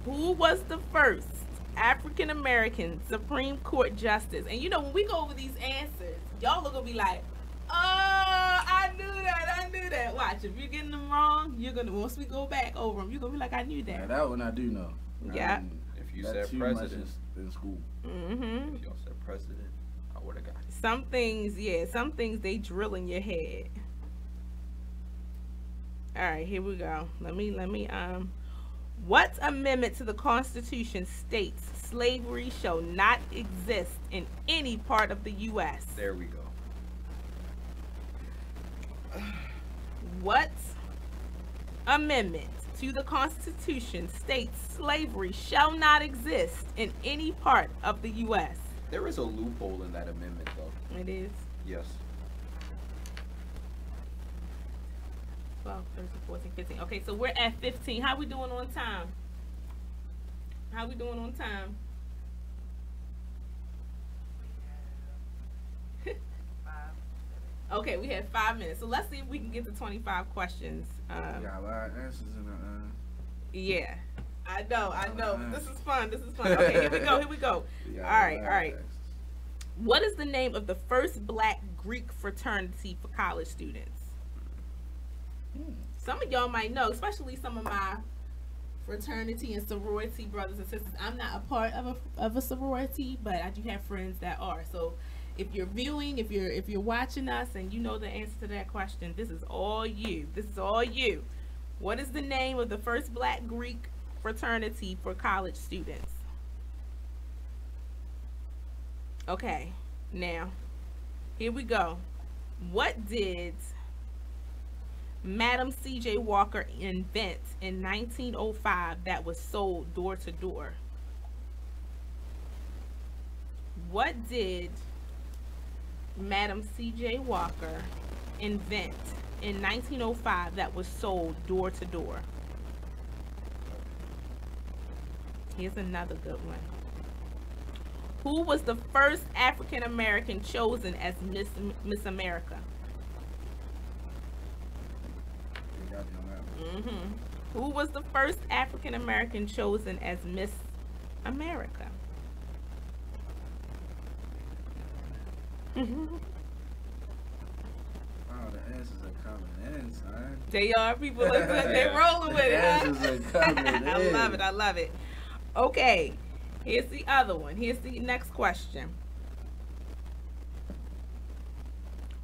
Who was the first African American Supreme Court justice? And you know, when we go over these answers, y'all are gonna be like, oh, I knew that. Watch, if you're getting them wrong, once we go back over them, you're gonna be like, I knew that. Yeah, that one I do know. Yeah. If you said president in school. Mm-hmm. If y'all said president, I would have got it. Some things they drill in your head. All right, here we go. Let me what amendment to the Constitution states slavery shall not exist in any part of the U.S.? There we go. What amendment to the Constitution states slavery shall not exist in any part of the U.S.? There is a loophole in that amendment, though. It is? Yes. 12, 13, 14, 15. Okay, so we're at 15. How we doing on time? Okay, we have 5 minutes. So let's see if we can get to 25 questions. Got a lot of answers in the Yeah. I know. This is fun. Okay, here we go. All right. What is the name of the first black Greek fraternity for college students? Some of y'all might know, especially some of my fraternity and sorority brothers and sisters. I'm not a part of a sorority, but I do have friends that are. So if you're viewing, if you're watching us and you know the answer to that question, this is all you. What is the name of the first black Greek fraternity for college students? Okay, now here we go. What did Madam C.J. Walker invent in 1905 that was sold door to door? What did Madam C.J. Walker invent in 1905 that was sold door to door? Here's another good one. Who was the first African American chosen as Miss America? Who was the first African American chosen as Miss America? Oh, the answers are coming in, son. They are. People look like they're rolling with it. Huh? The answers are coming in. I love it. I love it. Okay. Here's the other one. Here's the next question.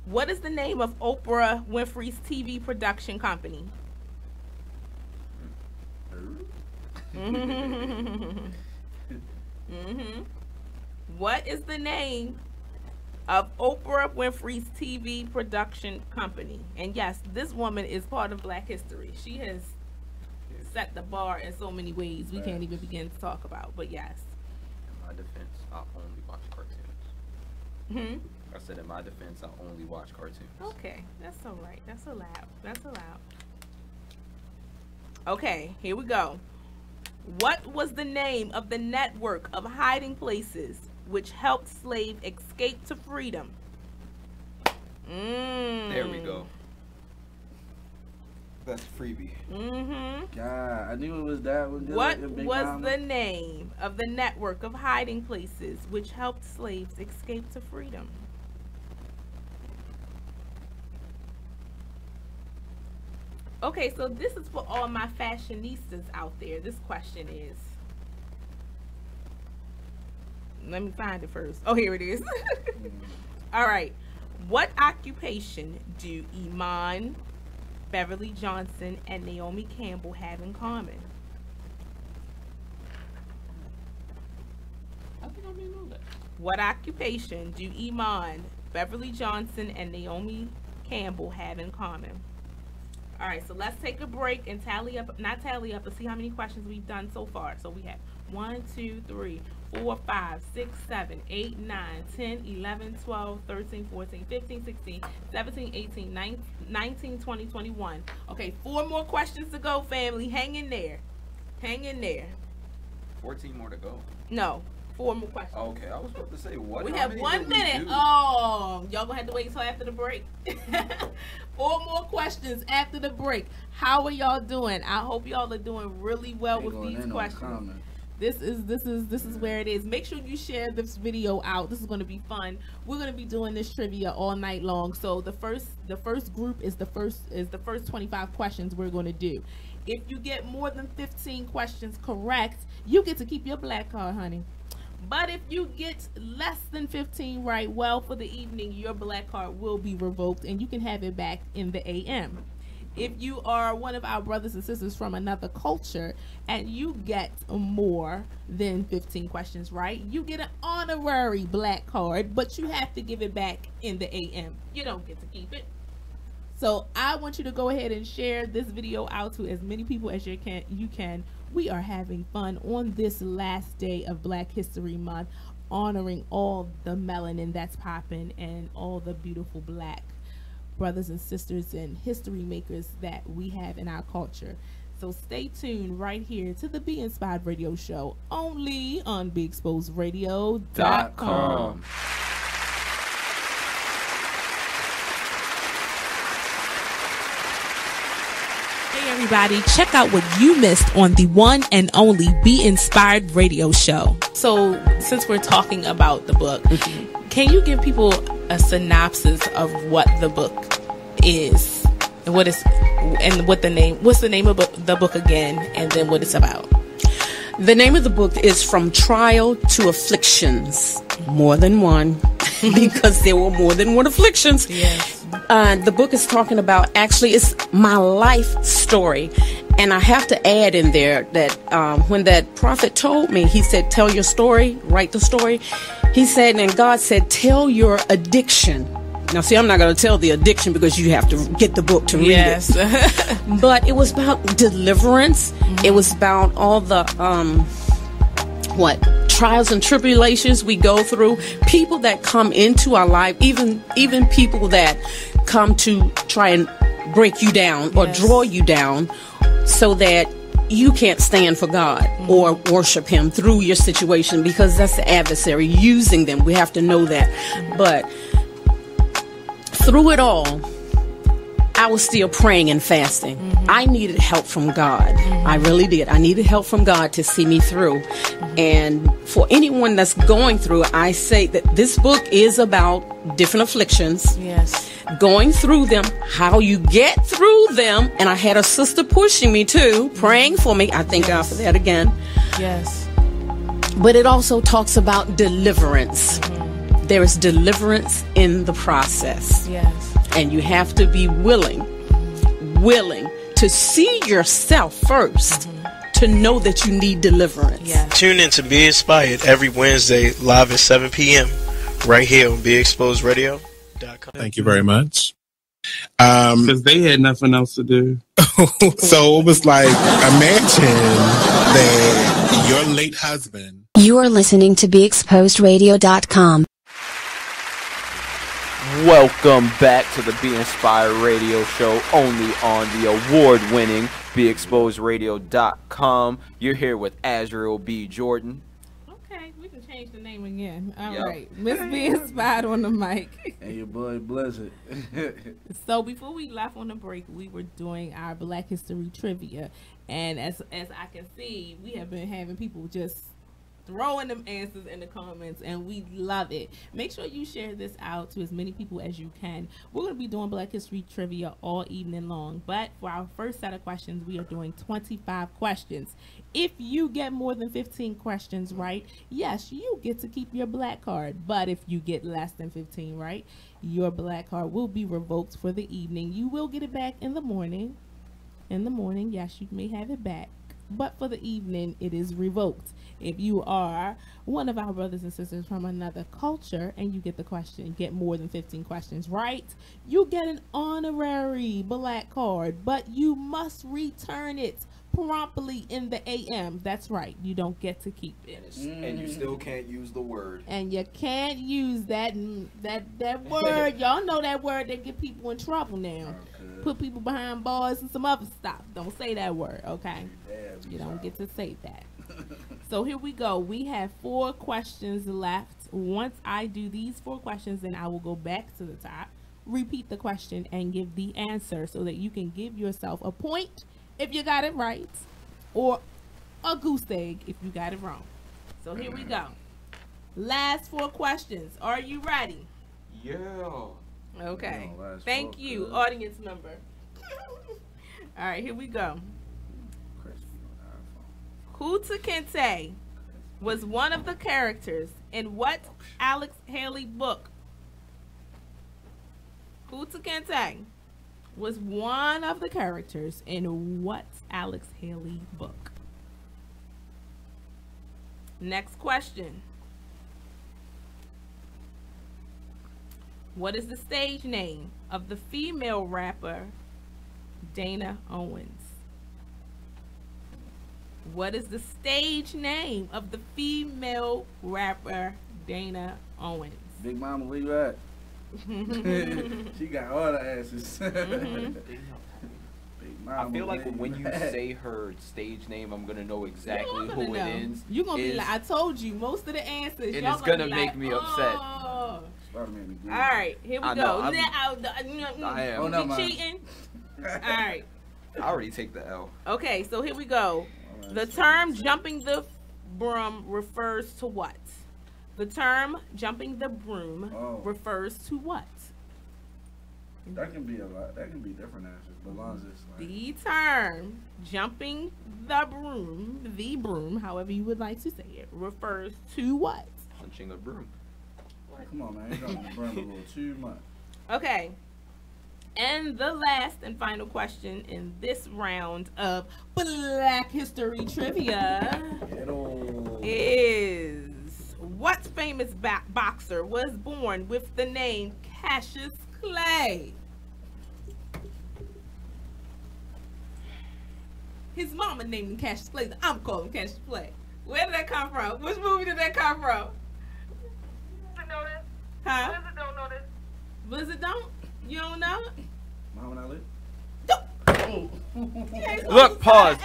What is the name of Oprah Winfrey's TV production company? What is the name of Oprah Winfrey's TV production company? And yes, this woman is part of Black history. She has set the bar in so many ways we can't even begin to talk about. But yes. In my defense, I only watch cartoons. I said in my defense, I only watch cartoons. Okay, that's all right. That's allowed. That's allowed. Okay, here we go. What was the name of the network of hiding places which helped slaves escape to freedom? There we go. That's freebie. God, I knew it was that one. What was the name of the network of hiding places which helped slaves escape to freedom? Okay, so this is for all my fashionistas out there. This question is, let me find it first. Oh, here it is. All right. What occupation do Iman, Beverly Johnson, and Naomi Campbell have in common? I think I may know that. What occupation do Iman, Beverly Johnson, and Naomi Campbell have in common? All right, so let's take a break and but see how many questions we've done so far. So we have 1, 2, 3, 4, 5, 6, 7, 8, 9, 10, 11, 12, 13, 14, 15, 16, 17, 18, 19, 20, 21. Okay, 4 more questions to go, family. Hang in there. Hang in there. 14 more to go. No, 4 more questions. Okay, I was about to say what. We have 1 minute. Oh, y'all gonna have to wait until after the break. 4 more questions after the break. How are y'all doing? I hope y'all are doing really well with these questions. This is where it is. Make sure you share this video out. This is going to be fun. We're going to be doing this trivia all night long. So the first group is the first 25 questions we're going to do. If you get more than 15 questions correct, you get to keep your black card, honey. But if you get less than 15 right, well, for the evening, your black card will be revoked and you can have it back in the AM. If you are one of our brothers and sisters from another culture and you get more than 15 questions right, you get an honorary black card, but you have to give it back in the AM. You don't get to keep it. So I want you to go ahead and share this video out to as many people as you can. We are having fun on this last day of Black History Month, honoring all the melanin that's popping and all the beautiful black brothers and sisters and history makers that we have in our culture. So stay tuned right here to the Be Inspired Radio Show, only on BeExposedRadio.com. Hey everybody, check out what you missed on the one and only Be Inspired Radio Show. So since we're talking about the book, can you give people a synopsis of what the book is and what's the name of the book again, and then what it's about? The name of the book is From Trial to Afflictions, more than one, because there were more than one afflictions. Yes. The book is talking about, actually, it's my life story. And I have to add in there that when that prophet told me, he said, tell your story, write the story. He said, and God said, tell your addiction. Now, see, I'm not going to tell the addiction because you have to get the book to read it. But it was about deliverance. It was about all the, trials and tribulations we go through. People that come into our life, even people that come to try and break you down or draw you down so that you can't stand for God or worship Him through your situation, because that's the adversary using them. We have to know that. But through it all, I was still praying and fasting. I needed help from God. I really did. I needed help from God to see me through. And for anyone that's going through, I say that this book is about different afflictions. Yes. Going through them, how you get through them. And I had a sister pushing me too, praying for me. I thank God for that again. Yes. But it also talks about deliverance. There is deliverance in the process. Yes. And you have to be willing to see yourself first, to know that you need deliverance. Tune in to Be Inspired every Wednesday live at 7 p.m. right here on BeExposedRadio.com. Thank you very much. Because they had nothing else to do. So it was like, imagine that your late husband. You are listening to BeExposedRadio.com. Welcome back to the Be Inspired Radio Show, only on the award-winning BeExposedRadio.com. You're here with Azrael B. Jordan. Okay, we can change the name again. All right, Miss Be Inspired on the mic. And your boy Blizzard. So before we left on the break, we were doing our Black History trivia, and as I can see, we have been having people just throwing them answers in the comments, and we love it. Make sure you share this out to as many people as you can. We're going to be doing Black History trivia all evening long, but for our first set of questions, we are doing 25 questions. If you get more than 15 questions right, yes, you get to keep your black card. But if you get less than 15 right, your black card will be revoked for the evening. You will get it back in the morning. In the morning, yes, you may have it back, but for the evening, it is revoked. If you are one of our brothers and sisters from another culture and you get the question, get more than 15 questions right, you get an honorary black card, but you must return it promptly in the AM. That's right. You don't get to keep it. And you still can't use the word. And you can't use that word. Y'all know that word that get people in trouble now. Put people behind bars and some other stuff. Don't say that word, okay? You don't get to say that. So here we go. We have 4 questions left. Once I do these 4 questions, then I will go back to the top, repeat the question, and give the answer so that you can give yourself a point if you got it right, or a goose egg if you got it wrong. So here we go. Last 4 questions. Are you ready? Yeah. Okay. Thank you, audience member. All right, here we go. Kunta Kinte was one of the characters in what Alex Haley book? Kunta Kinte was one of the characters in what Alex Haley book? Next question. What is the stage name of the female rapper Dana Owens? What is the stage name of the female rapper Dana Owens? Big Mama, where you at? She got all the answers. I feel like when you say her stage name, I'm gonna know exactly who it is. You're gonna be like, I told you most of the answers. And it's gonna make me upset. All right, here we go. I am. You cheating? All right. I already take the L. Okay, so here we go. The term jumping the broom refers to what? The term jumping the broom refers to what? That can be a lot. That can be different answers, but as long as it's like the term jumping the broom, however you would like to say it, refers to what? Punching a broom. Come on, man. You're jumping the broom a little too much. Okay. And the last and final question in this round of Black History Trivia is, what famous boxer was born with the name Cassius Clay? His mama named him Cassius Clay. I'm calling him Cassius Clay. Where did that come from? Which movie did that come from? Huh? Blizzard don't know this. Blizzard don't? You don't know? Muhammad Ali? Look, pause.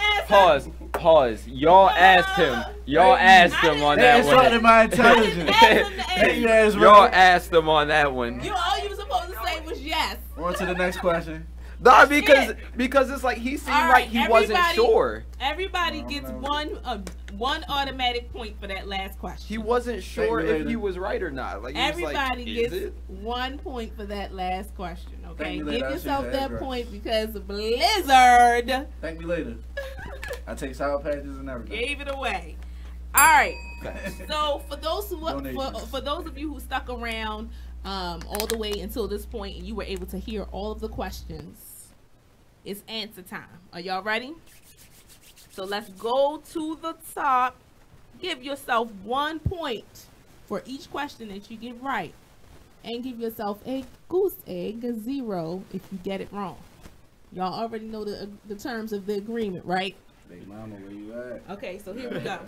Pause. Y'all asked him. Y'all asked him on that one. insulted my intelligence. Y'all asked him on that one. All you were supposed to say was yes. On to the next question. Nah, because it's like he seemed like he wasn't sure. Everybody gets one automatic point for that last question. He wasn't sure if he was right or not. Like everybody gets 1 point for that last question. Okay, Give yourself that point because Blizzard. Thank me later. I take sour patches and everything. Gave it away. All right. So for those for those of you who stuck around all the way until this point and you were able to hear all of the questions, it's answer time. Are y'all ready? So let's go to the top. Give yourself 1 point for each question that you get right. And give yourself a goose egg, a 0 if you get it wrong. Y'all already know the terms of the agreement, right? Big mama, where you at? Okay, so here we go.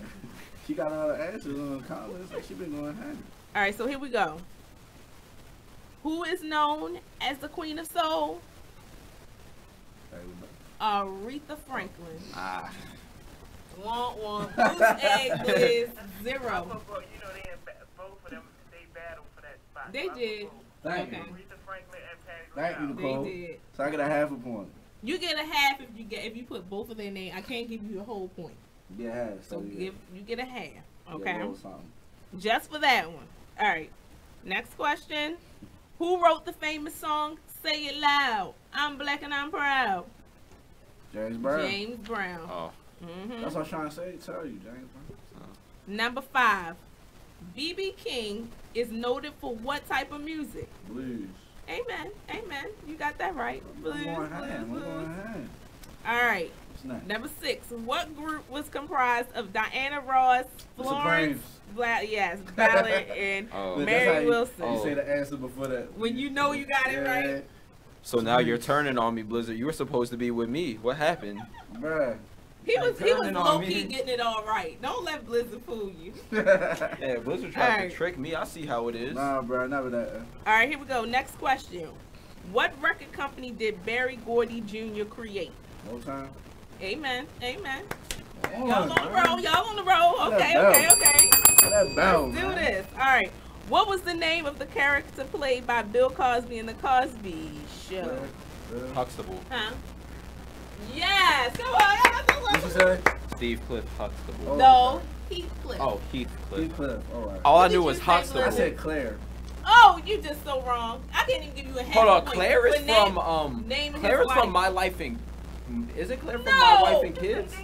She got all the answers on the comments. Like she been going handy. All right, so here we go. Who is known as the Queen of Soul? Aretha Franklin. Want goose egg is 0. They did. Thank you. Thank you, Nicole. They did. So I get a half a point. You get a half if you put both of their names. I can't give you a whole point. You get a half. So you get a half. Okay. Yeah, just for that one. All right. Next question. Who wrote the famous song "Say It Loud"? I'm black and I'm proud. James Brown. James Brown. Oh. That's what I was trying to say. Tell you, James Brown. Number 5. B.B. King is noted for what type of music? Blues. Amen. Amen. You got that right. Blues. We're going hand. All right. Number 6. What group was comprised of Diana Ross, Florence, Ballard, and Mary Wilson? You say the answer before that. When you know you got it right. So now you're turning on me, Blizzard. You were supposed to be with me. What happened? Bruh. He was low-key getting it all right. Don't let Blizzard fool you. Yeah, Blizzard tried to trick me. I see how it is. Nah, bro, never that. All right, here we go. Next question. What record company did Berry Gordy Jr. create? No time. Amen. Amen. Y'all on the roll. Y'all on the roll. Okay. Let's do this. All right. What was the name of the character played by Bill Cosby in The Cosby Show? Huxtable. Huh? Yes. Come on. What you say? Steve Cliff Huxtable. No. Heathcliff. Oh, Heathcliff. Heathcliff. All right. All I knew was Huxtable. I said Claire. Oh, you just so wrong. I can't even give you a half. Hold on, point. Claire is But from Claire is from My Life in. Is it Claire from My Wife and Kids?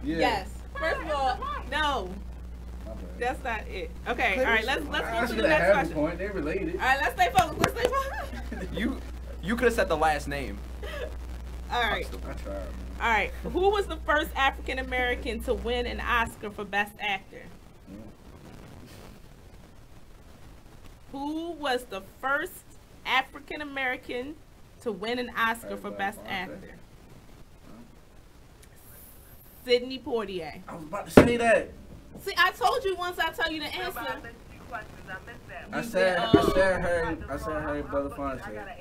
Yeah. Yes. First of all, no. That's not it. Okay. All right. Let's go to the next question. Point. They related. All right. Let's stay focused. You could have said the last name. All right. I tried. All right. Who was the first African American to win an Oscar for Best Actor? Who was the first African American to win an Oscar for Best Actor? Sidney Poitier. I was about to say that. See, I told you once I tell you the answer. I said Harry Belafonte.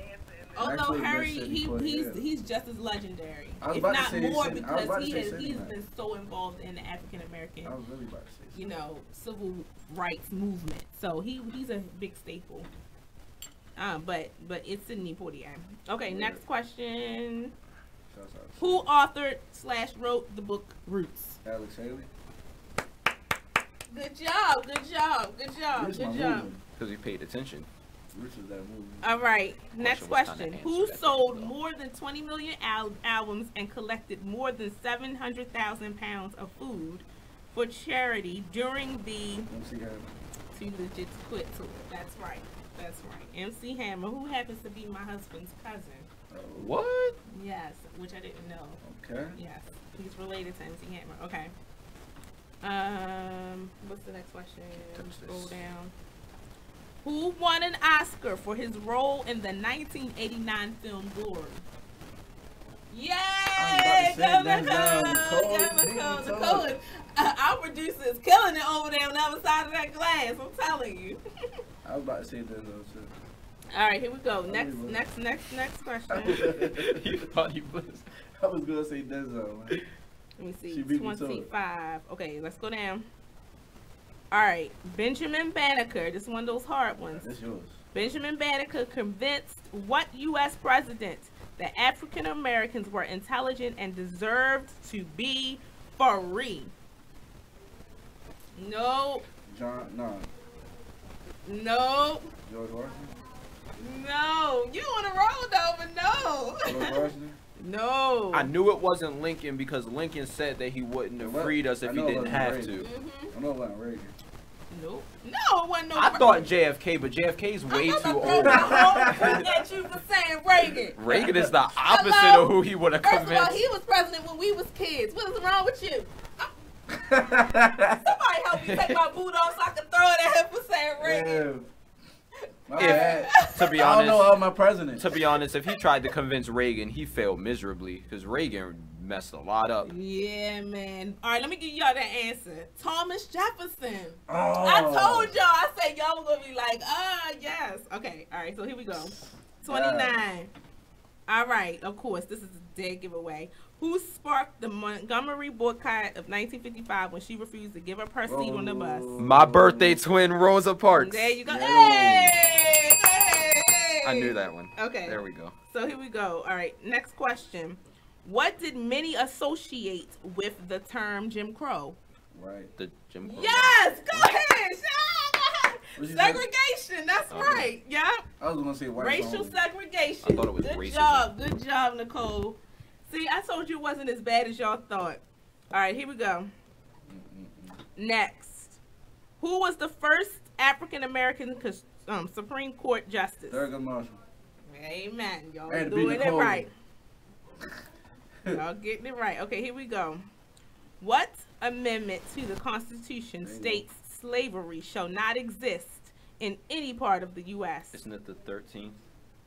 Although Harry, he's just as legendary, if not more, because he's been so involved in the African American, civil rights movement. So he's a big staple. But it's Sidney Poitier. Okay, next question. Who authored / wrote the book Roots? Alex Haley. Good job. Because he paid attention. All right, next question. Who sold more than 20 million albums and collected more than 700,000 pounds of food for charity during the Too Legit to Quit tour? That's right. MC Hammer, who happens to be my husband's cousin. What? Yes, which I didn't know. Okay. Yes, he's related to MC Hammer. Okay. What's the next question? Scroll down. Who won an Oscar for his role in the 1989 film Glory? Yay! Go Nicole. Our producer is killing it over there on the other side of that glass. I'm telling you. I was about to say Denzel too. All right, here we go. Next question. You thought he was. I was gonna say Denzel, man. Let me see. She beat me to it. 25. Okay, let's go down. All right. Benjamin Banneker. This is one of those hard ones. That's yours. Benjamin Banneker convinced what U.S. president that African Americans were intelligent and deserved to be free? No. No. No. George Washington? No. You on the road though, but no. George Washington? No. I knew it wasn't Lincoln because Lincoln said that he wouldn't have freed us if he didn't have to. I know it wasn't Reagan. Nope. No, it wasn't no. I thought JFK, but JFK's way too old. At you for saying Reagan. Reagan is the opposite of who he would have First of convinced. all, he was president when we was kids. What is wrong with you? Somebody help me take my boot off so I can throw it at him for saying Reagan. To be honest, I don't know all my presidents. To be honest, if he tried to convince Reagan, he failed miserably because Reagan messed a lot up. Yeah, man. All right, let me give y'all that answer. Thomas Jefferson. Oh. I told y'all. I said y'all were gonna be like, yes. Okay. All right. So here we go. 29. All right. Of course, this is a dead giveaway. Who sparked the Montgomery boycott of 1955 when she refused to give up her seat on the bus? My birthday twin, Rosa Parks. There you go. Hey! I knew that one. Okay. There we go. So here we go. All right. Next question. What did many associate with the term Jim Crow? Right. The Jim Crow. Yes. Go ahead. Segregation. That's right. Yeah. I was gonna say white racial song. segregation. I thought it was Good racism. job. Good job, Nicole. See, I told you it wasn't as bad as y'all thought. All right, here we go. Next. Who was the first African American Supreme Court justice? Thurgood Marshall. Amen. Y'all And doing it Nicole. right. Y'all getting it right. Okay, here we go. What amendment to the Constitution states slavery shall not exist in any part of the U.S.? Isn't it the 13th?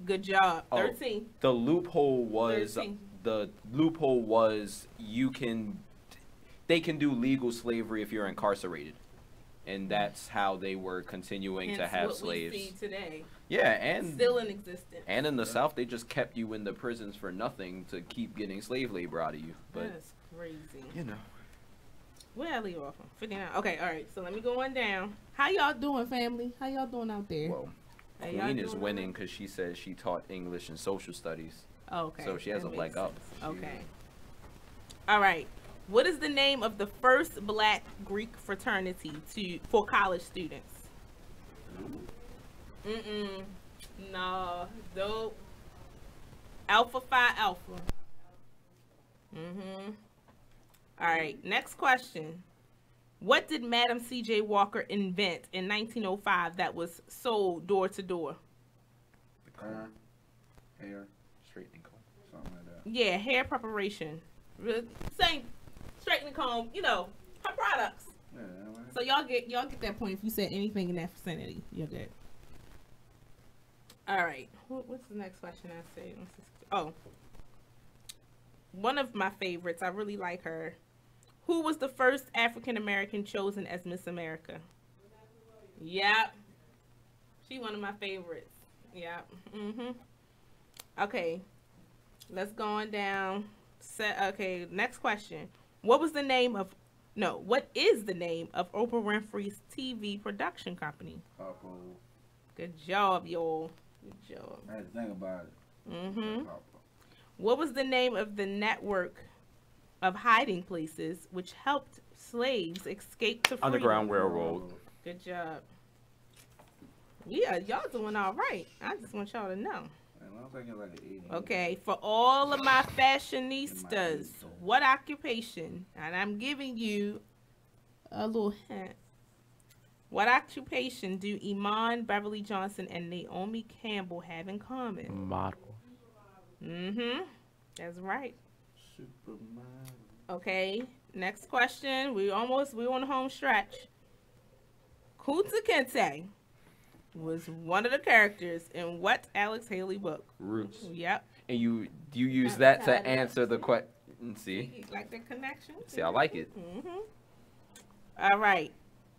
Good job. Oh, 13. The loophole was 13. They can do legal slavery if you're incarcerated, and that's how they were continuing to Hence have what slaves. we see today. Yeah, and Still in existence. And in the South, they just kept you in the prisons for nothing to keep getting slave labor out of you. But That's crazy. you know, Where I leave off from? 59. Okay, all right. So let me go on down. How y'all doing, family? How y'all doing out there? well, How y'all Queen is doing winning because she says she taught English and social studies. Oh, okay. So she has That a leg makes up. sense. Okay. All right. What is the name of the first Black Greek fraternity for college students? No. Dope. Alpha Phi Alpha. All right. Next question. What did Madam C.J. Walker invent in 1905 that was sold door to door? Hair. Straightening comb. Something like that. Yeah, hair preparation. Same straightening comb, her products. Yeah, right. So y'all get that point if you said anything in that vicinity. You're good. All right. What's the next question I say? Oh. One of my favorites. I really like her. Who was the first African American chosen as Miss America? Yep. She one of my favorites. Yep. Okay. Let's go on down. Okay, next question. What is the name of Oprah Winfrey's TV production company? Papa. Good job, y'all. Good job. I had to think about it. What was the name of the network of hiding places which helped slaves escape to freedom? Underground Railroad. Good job. Yeah, y'all doing all right. I just want y'all to know. I'm thinking like an 80. Okay, for all of my fashionistas, what occupation, and I'm giving you a little hint, what occupation do Iman Beverly Johnson and Naomi Campbell have in common? Model. That's right. Superman. Okay, next question. We're on the home stretch. Kunta Kinte was one of the characters in what Alex Haley book? Roots. Yep. And you use that to answer the question. See? Like the connection? See, I like it. All right.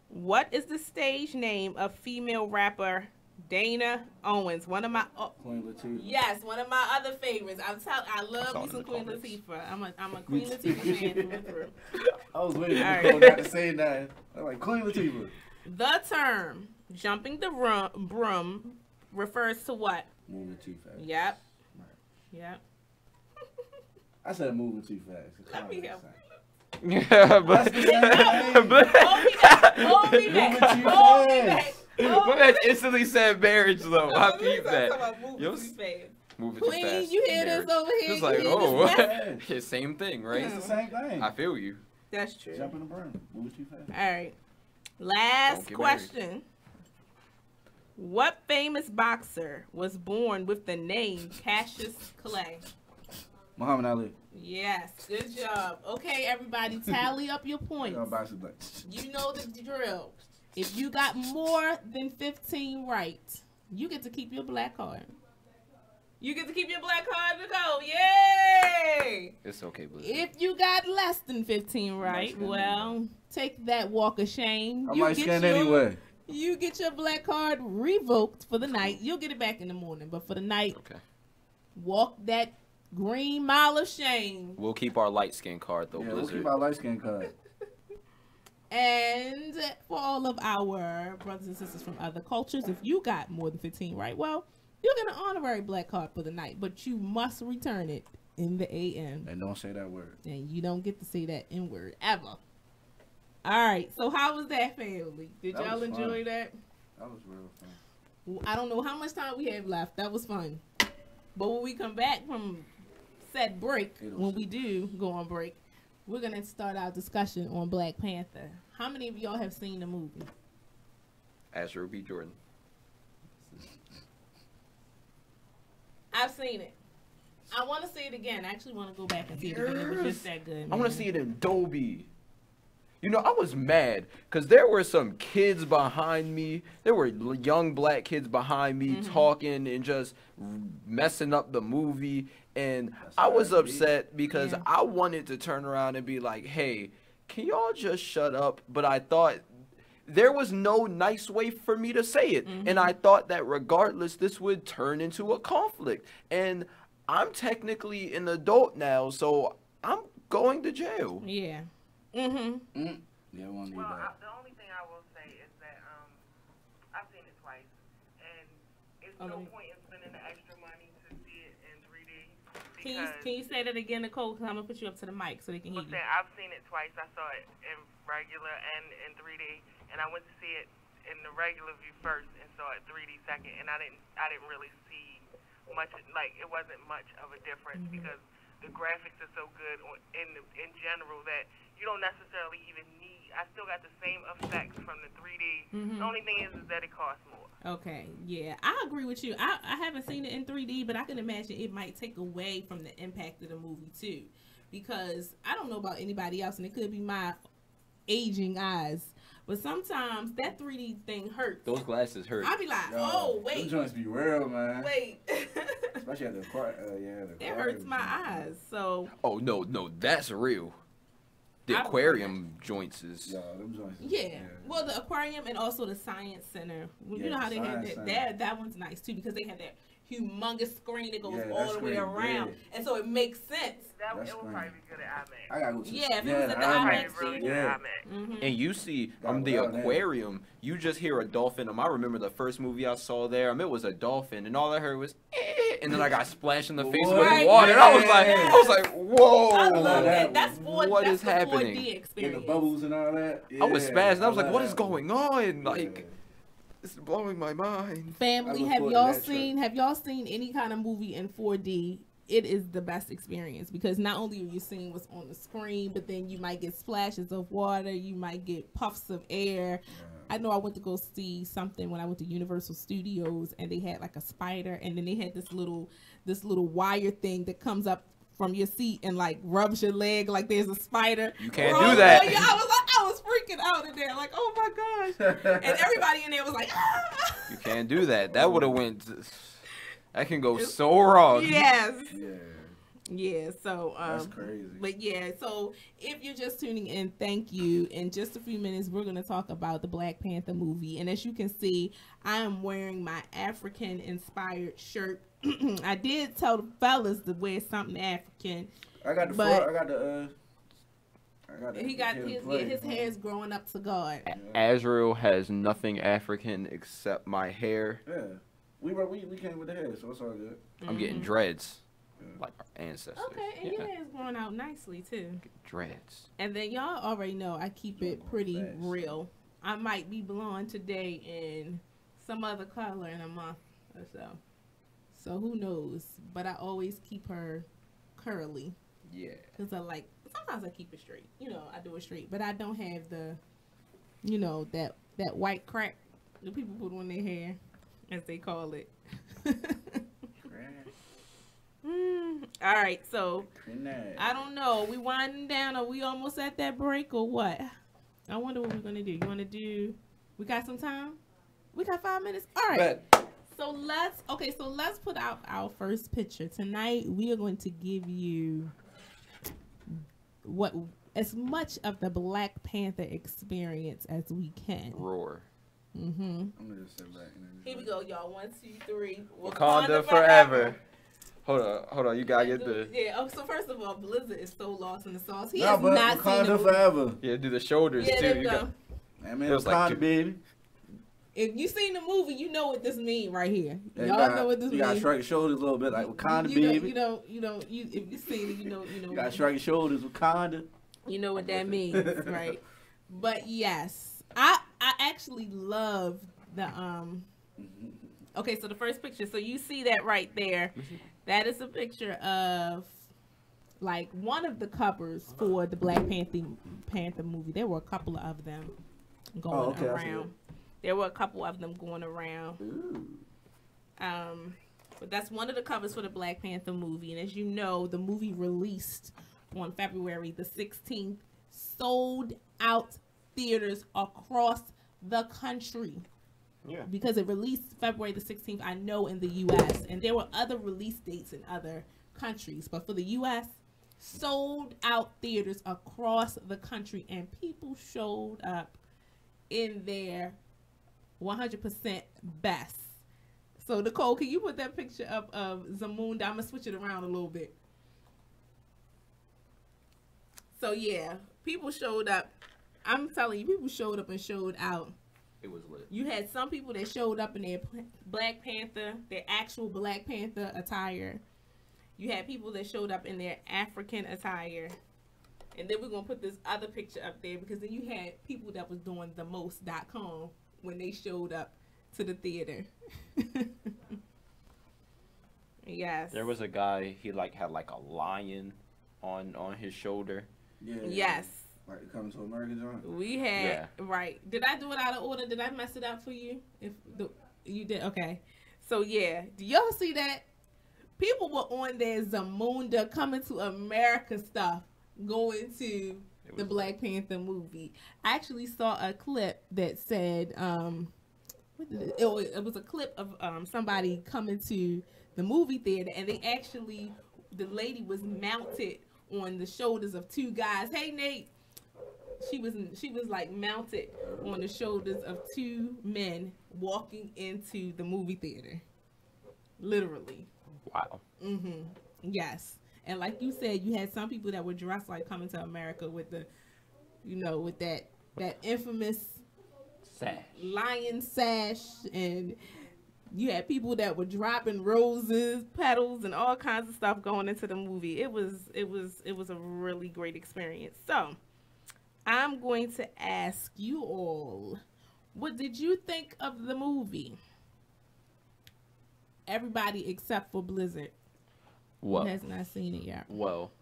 What is the stage name of female rapper Dana Owens, one of my Queen Latifah. yes, one of my other favorites. I love me some Queen Latifah. I'm a Queen Latifah fan through and through. I was waiting for All Nicole right. not to say that. I'm like, Queen Latifah. The term "jumping the broom" refers to what? Moving too fast. Yep. Yep. I said moving too fast. Let me help. Yeah, but my man instantly said marriage though. I peeped that. Moving too Queen, fast. you hear this over here? It's like, You hear oh, this? yeah, same thing, right? It's the same thing. I feel you. That's true. Jumping the broom. Moving too fast. All right. Last Don't get question. What famous boxer was born with the name Cassius Clay? Muhammad Ali. Yes, good job. Okay, everybody, tally up your points. Y'all boxing, but You know the drill. If you got more than 15 right, you get to keep your black card. You get to keep your black card to go. Yay! It's okay, Blizzard. If you got less than 15 right, well, take that walk of shame. I You might get scan your- anyway. You get your black card revoked for the night. You'll get it back in the morning, but for the night, walk that green mile of shame. We'll keep our light skin card though, Yeah, we'll Blizzard. keep our light skin card. And for all of our brothers and sisters from other cultures, if you got more than 15 right, well, you'll get an honorary black card for the night, but you must return it in the AM. And don't say that word. And you don't get to say that N word ever. All right, so how was that, family? Did That y'all was enjoy fun. that? That was real fun. Well, I don't know how much time we have left. That was fun. But when we come back from said break, when we do go on break, we're going to start our discussion on Black Panther. How many of y'all have seen the movie? As Ruby Jordan. I've seen it. I want to see it again. I actually want to go back and see it again. It was just that good. I want man. to see it in Dolby. You know, I was mad because there were some kids behind me. There were young black kids behind me talking and just messing up the movie. And I was upset because I wanted to turn around and be like, hey, can y'all just shut up? But I thought there was no nice way for me to say it. And I thought that regardless, this would turn into a conflict. And I'm technically an adult now, so I'm going to jail. Yeah. Yeah, we won't need that. The only thing I will say is that I've seen it twice, and it's no point in spending the extra money to see it in 3D. Can you say that again, Nicole? Because I'm going to put you up to the mic so they can hear you. I've seen it twice. I saw it in regular and in 3D, and I went to see it in the regular view first and saw it 3D second, and I didn't really see much. Like, it wasn't much of a difference because the graphics are so good in general that you don't necessarily even need. I still got the same effects from the 3D. The only thing is that it costs more. Okay, yeah, I agree with you. I haven't seen it in 3D, but I can imagine it might take away from the impact of the movie too, because I don't know about anybody else, and it could be my aging eyes, but sometimes that 3D thing hurts. Those glasses hurt. I be like, Yo, oh wait, Them joints be real, man. wait, Especially at the aquarium. it hurts my eyes. So Oh, no, that's real. The aquarium joints is... them joints yeah. Well, the aquarium and also the science center. Well, you Yeah, know how they have science that. center. That one's nice too because they have that humongous screen that goes Yeah, all that the way screen around, big. and so it makes sense. It would probably be good at IMAX. I gotta go to Yeah, if it was at the IMAX. IMAX theater. Yeah. And you see, Gotta the go down there. aquarium, you just hear a dolphin. I remember the first movie I saw there. It was a dolphin, and all I heard was, and then I got splashed in the face with Right, water. And I yeah. was like, whoa. I love that. That's for What that's is the 4D happening? Get the experience. bubbles and all that. I was Yeah, spazzing. I was like, love what is that. going on? Like, it's blowing my mind. Family, have y'all seen any kind of movie in 4D? It is the best experience because not only are you seeing what's on the screen, but then you might get splashes of water, you might get puffs of air. I know I went to go see something when I went to Universal Studios, and they had like a spider, and then they had this little wire thing that comes up from your seat and like rubs your leg like there's a spider. You can't Bro, do that. yeah, I was freaking out in there, like, oh my gosh. And everybody in there was like, ah. You can't do that. That would have went... That can go so wrong. Yes. Yeah, so That's crazy. But yeah, so if you're just tuning in, thank you. In just a few minutes, we're gonna talk about the Black Panther movie, and as you can see, I am wearing my African-inspired shirt. I did tell the fellas to wear something African. I got the but I got the. he got his hair's growing up to God. Azrael has nothing African except my hair. Yeah, we came with the hair, so it's all good. I'm getting dreads, like our ancestors. Okay, and your hair's growing out nicely too. Dreads. And then y'all already know I keep it pretty real. I might be blonde today and some other color in a month or so. So who knows? But I always keep her curly. Yeah. Because sometimes I keep it straight. You know, I do it straight. But I don't have the, you know, that white crack the people put on their hair, as they call it. All right, so I don't know. We winding down. Are we almost at that break or what? I wonder what we're going to do. You want to do, we got some time? We got 5 minutes? All right. So let's put out our first picture. Tonight, we are going to give you as much of the Black Panther experience as we can. Roar. Mm-hmm. I'm gonna just sit back. Here we go, y'all. 1, 2, 3. Wakanda forever. Hold on. You gotta get the. Yeah. Oh, so first of all, Blizzard is so lost in the sauce. He Nah, has but not seen the Wakanda movie. forever. Yeah, do the shoulders Yeah, too. there You you got. go. I mean, It was like Wakanda, baby. If you seen the movie, you know what this mean right here. Yeah, Y'all know what this You mean. gotta shrug your shoulders a little bit, like Wakanda, you baby. if you seen it, you know. You gotta shrug your shoulders, Wakanda. You know what that means, right? But yes, I actually love the Okay, so the first picture. So you see that right there. That is a picture of like one of the covers for the Black Panther movie. There were a couple of them going around. There were a couple of them going around. But that's one of the covers for the Black Panther movie. And as you know, the movie released on February the 16th, sold out theaters across the country. Yeah. Because it released February the 16th, I know, in the U.S. And there were other release dates in other countries. But for the U.S., sold out theaters across the country. And people showed up in their 100% best. So, Nicole, can you put that picture up of Zamunda? I'm going to switch it around a little bit. So, yeah, people showed up. I'm telling you, people showed up and showed out. It was lit. You had some people that showed up in their Black Panther, their actual Black Panther attire. You had people that showed up in their African attire. And then we're going to put this other picture up there because then you had people that was doing themost.com when they showed up to the theater. Yes. There was a guy, he had a lion on his shoulder. Yeah. Yes. Like it comes to American joint. We had right. Did I do it out of order? Did I mess it up for you? You did, okay. So yeah, do y'all see that? People were on their Zamunda Coming to America stuff going to the Black Panther movie. I actually saw a clip that said it was a clip of somebody coming to the movie theater, and the lady was mounted on the shoulders of two guys. Hey Nate. She was like mounted on the shoulders of two men walking into the movie theater. Literally. Wow. Mhm. Yes. And like you said, you had some people that were dressed like Coming to America with the, with that infamous sash, lion sash, and you had people that were dropping roses, petals, and all kinds of stuff going into the movie. It was a really great experience. So, I'm going to ask you all, what did you think of the movie? Everybody except for Blizzard, who has not seen it yet. Well,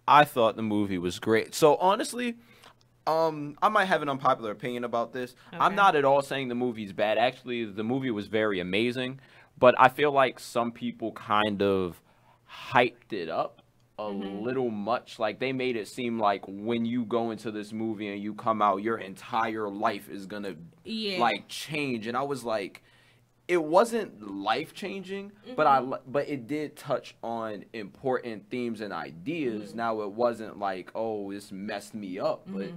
I thought the movie was great. So honestly, I might have an unpopular opinion about this. Okay. I'm not at all saying the movie's bad. Actually, the movie was very amazing, but I feel like some people kind of hyped it up a little much. Like they made it seem like when you go into this movie and you come out, your entire life is gonna like change. And I was like, it wasn't life changing, but it did touch on important themes and ideas. Now it wasn't like, oh, this messed me up, but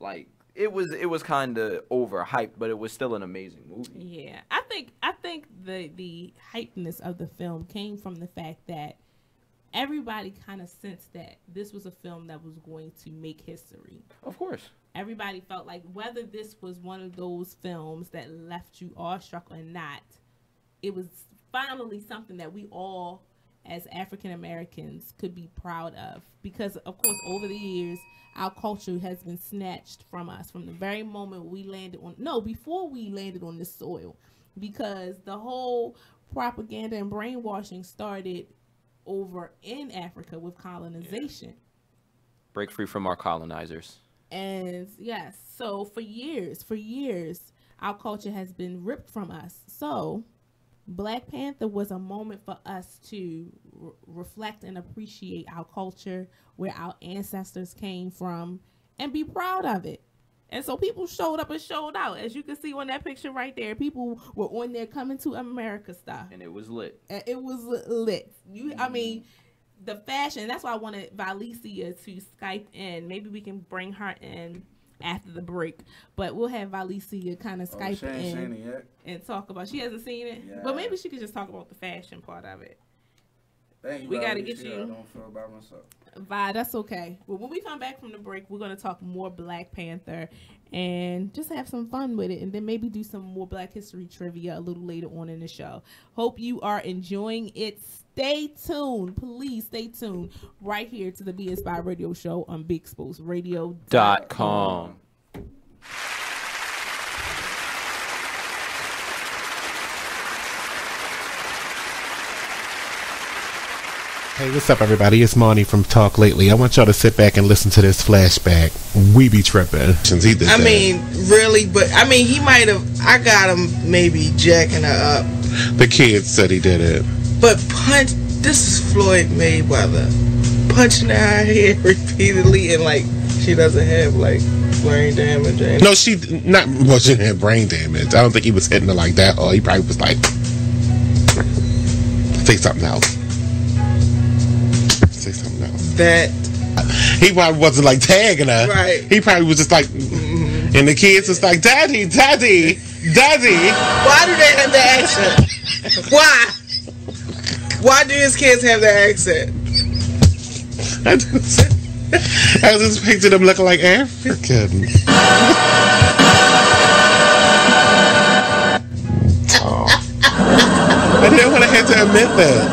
like it was kind of overhyped, but it was still an amazing movie. Yeah, I think the hypeness of the film came from the fact that everybody kind of sensed that this was a film that was going to make history. Of course. Everybody felt like whether this was one of those films that left you awestruck or not, it was finally something that we all, as African Americans, could be proud of. Because, of course, over the years, our culture has been snatched from us from the very moment we landed on, before we landed on this soil. Because the whole propaganda and brainwashing started over in Africa with colonization. Break free from our colonizers. And yes, so for years, our culture has been ripped from us. So Black Panther was a moment for us to reflect and appreciate our culture, where our ancestors came from, and be proud of it. And so people showed up and showed out. As you can see on that picture right there, people were on there Coming to America stuff. And it was lit. It was lit. I mean, the fashion, that's why I wanted Valicia to Skype in. Maybe we can bring her in after the break. But we'll have Valicia kind of Skype in and talk about. She hasn't seen it, but maybe she could just talk about the fashion part of it. We got to get you. I don't feel by myself. Vi, that's okay. Well, when we come back from the break, we're going to talk more Black Panther and just have some fun with it, and then maybe do some more Black History trivia a little later on in the show. Hope you are enjoying it. Stay tuned. Please stay tuned right here to the Be Inspired Radio Show on BigExposedRadio.com. Hey, what's up, everybody? It's Monty from Talk Lately. I want y'all to sit back and listen to this flashback. We be tripping. I mean, really, but I mean, he might have. I got him maybe jacking her up. The kids said he did it. But this is Floyd Mayweather punching her head repeatedly, and like she doesn't have like brain damage. No, she didn't have brain damage. I don't think he was hitting her like that. Or he probably was like, say something else. That he probably wasn't like tagging her. Right. He probably was just like, and the kids was like, Daddy. Why do they have the accent? Why do his kids have the accent? I just pictured them looking like African. I didn't want to have to admit that.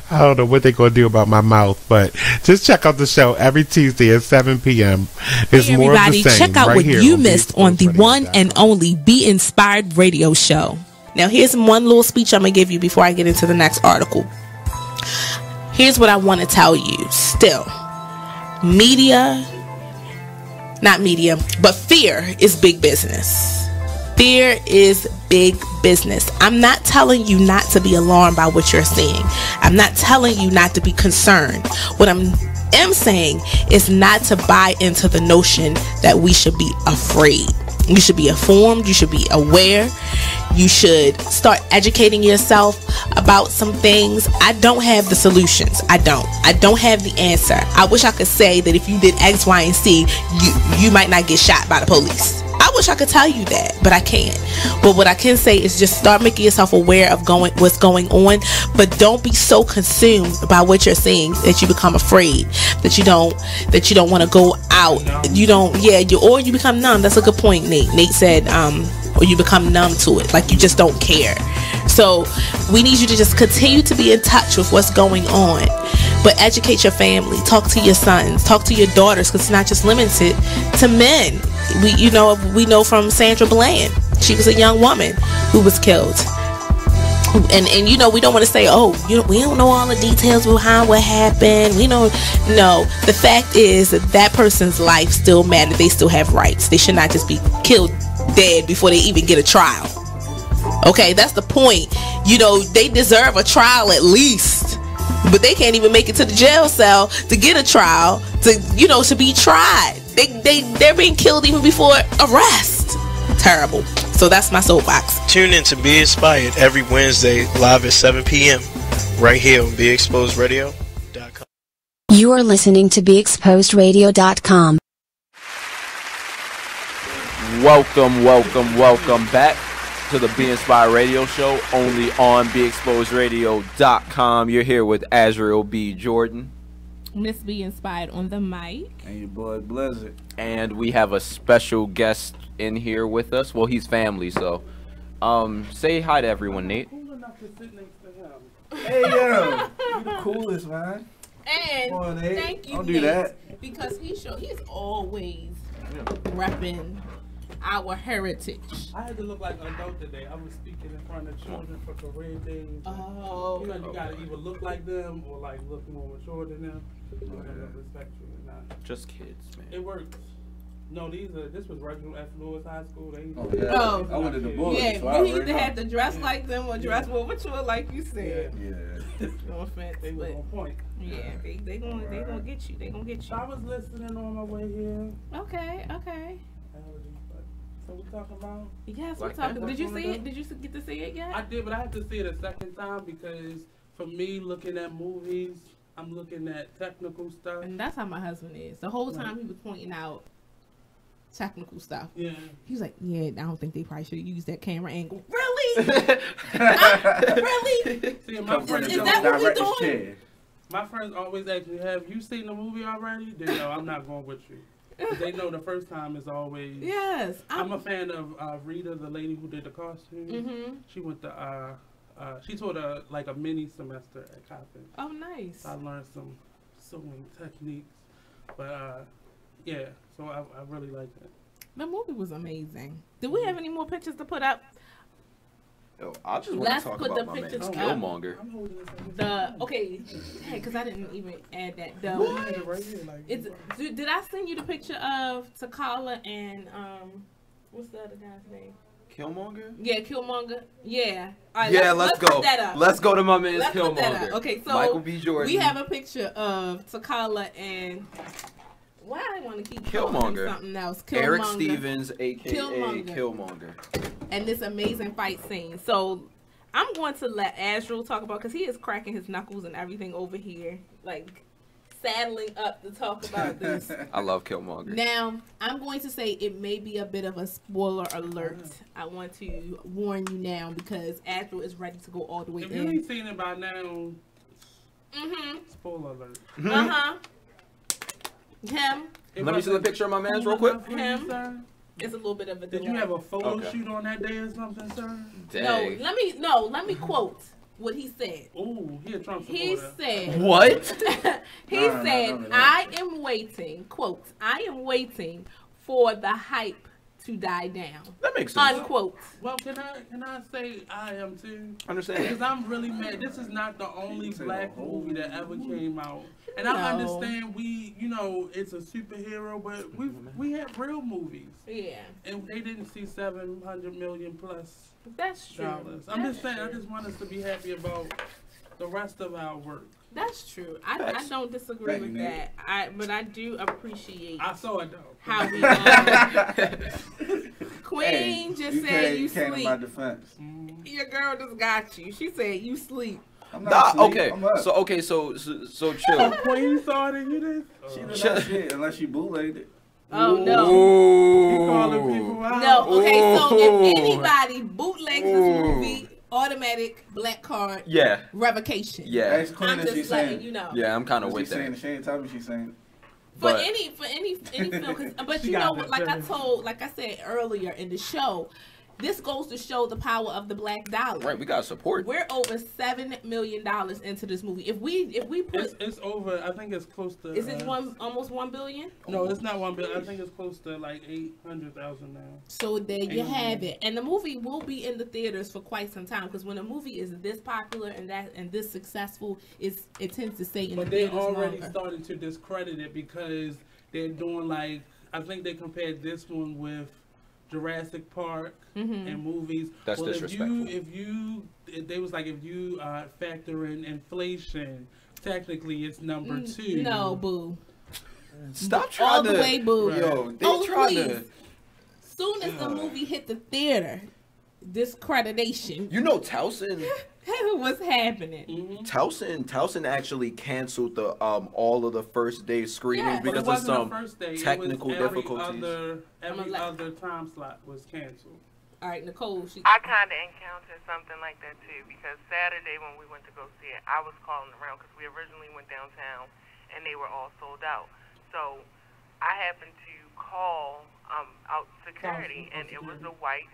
I don't know what they're going to do about my mouth, but just check out the show every Tuesday at 7 p.m. It's hey, more everybody, of the same. Check out right what here you missed on the one and only Be Inspired Radio Show. Now, here's one little speech I'm going to give you before I get into the next article. Here's what I want to tell you. Still, but fear is big business. Fear is big business. I'm not telling you not to be alarmed by what you're seeing. I'm not telling you not to be concerned. What I am saying is not to buy into the notion that we should be afraid. You should be informed. You should be aware. You should start educating yourself about some things. I don't have the solutions. I don't have the answer. I wish I could say that if you did X, Y, and Z, you might not get shot by the police. I wish I could tell you that, but I can't. But what I can say is just start making yourself aware of what's going on, but don't be so consumed by what you're seeing that you become afraid, that you don't want to go out. Or you become numb. That's a good point, Nate. Nate said, or you become numb to it, like you just don't care. So we need you to just continue to be in touch with what's going on, but educate your family, talk to your sons, talk to your daughters, because it's not just limited to men. We know from Sandra Bland, she was a young woman who was killed. And we don't want to say, we don't know all the details behind what happened. No. The fact is that person's life still matters. They still have rights. They should not just be killed dead before they even get a trial. Okay, that's the point. They deserve a trial at least, but they can't even make it to the jail cell to get a trial to be tried. They're being killed even before arrest. Terrible. So that's my soapbox. Tune in to Be Inspired every Wednesday live at 7 p.m. right here on BeExposedRadio.com. You are listening to BeExposedRadio.com. Welcome back to the Be Inspired Radio Show, only on BeExposedRadio.com. You're here with Azrael B. Jordan. Miss Be Inspired on the mic. And your boy Blizzard. And we have a special guest in here with us. Well, he's family, so say hi to everyone, Nate. Hey, yo, you the coolest, man. And on, Nate. thank you, Don't do Nate, that. because he's always repping our heritage. I had to look like an adult today. I was speaking in front of children for career days. Oh, you know, you gotta either look like them or like look more mature than them. I don't respect you or not. Just kids, man. It works. No, this was Reginald F. Lewis High School. They I went to the boys. Yeah, so we either had to dress like them or dress more mature, like you said. Yeah. No offense, They were but on point. yeah, they gonna get you. They gonna get you. I was listening on my way here. Okay. So we talking about? Yes, Black we're talking. Panther? Did you see it? Did you get to see it yet? I did, but I have to see it a second time because for me, looking at movies, I'm looking at technical stuff. And that's how my husband is. The whole time he was pointing out technical stuff. Yeah. He was like, yeah, I don't think they probably should have used that camera angle. Really? Really? See, my friend is that what we doing? My friends always ask me, have you seen the movie already? Then no, I'm not going with you. 'Cause they know the first time is always... Yes. I'm a fan of Rita, the lady who did the costume. Mm-hmm. She went to... she taught like a mini semester at Coppin. Oh, nice. I learned some sewing techniques. But, yeah, so I really like it. The movie was amazing. Do we have any more pictures to put up? Yo, I just want to talk put about the my man pictures up. Killmonger. Hey, because I didn't even add that. Did I send you the picture of T'Challa and what's the other guy's name? Killmonger? Yeah, Killmonger. Yeah. All right, Yeah, let's go. Put that up. Let's go to my man's Let's put that Killmonger. up. Okay, so Michael B. Jordan. we have a picture of T'Challa and why I want to keep calling him Killmonger. something else. Eric Killmonger. Stevens, aka Killmonger. Killmonger. And this amazing fight scene. So I'm going to let Azrael talk about, because he is cracking his knuckles and everything over here, like saddling up to talk about this. I love Killmonger. Now, I'm going to say it may be a bit of a spoiler alert. I want to warn you now because Azrael is ready to go all the way If in. you ain't seen it by now, spoiler alert. Uh-huh. Him. Let me see the picture of my man's real quick. Him. It's a little bit of a delay. Did you have a photo shoot on that day or something, sir? Dang. Let me quote what he said. Ooh, he a Trump supporter. He said What? He said, I am waiting, quote, I am waiting for the hype to die down. That makes sense. Unquote. Well, can I say I am too? Understand. Because I'm really mad. This is not the only black movie that ever came out. And I No. understand it's a superhero, but we have real movies. Yeah. And they didn't see 700 million plus That's true. dollars. I'm just saying, I just want us to be happy about the rest of our work. That's true. I don't disagree with that. But I do appreciate. I saw it though. How we Queen just said you came to sleep. my defense. Your girl just got you. She said you sleep. I'm not asleep. Okay, I'm up. so chill. Queen saw it and you did? She did not see it unless she bootlegged it. Oh no. You calling people out? No. Okay. So if anybody bootlegs this movie, automatic black card. Yeah. Revocation. Yeah. Ask Queen I'm if just she's letting saying. you know. Yeah, I'm kind of She's with saying that. she ain't tell me she's saying. For But- any film, but She you got know, that like I feeling. said earlier in the show, this goes to show the power of the black dollar. Right, we gotta support. We're over $7 million into this movie. If we put, It's over. I think it's close to. is it almost $1 billion? No, it's not 1 billion. I think it's close to like 800,000 now. So there you 800. have it. And the movie will be in the theaters for quite some time, because when a movie is this popular and this successful, it tends to stay in But the they theaters already longer. started to discredit it because they're doing I think they compared this one with Jurassic Park and movies. That's disrespectful. If you factor in inflation, technically it's number 2. No, boo. Stop All trying the to. way, boo. Yo, they Oh, trying please. to. soon as the movie hit the theater, discreditation. You know, Towson. What's happening? Towson actually canceled the all of the first day screenings because of some technical difficulties. Every other time slot was canceled. All right, Nicole. I kind of encountered something like that too, because Saturday when we went to go see it, I was calling around because we originally went downtown and they were all sold out. So I happened to call out security, and it was a white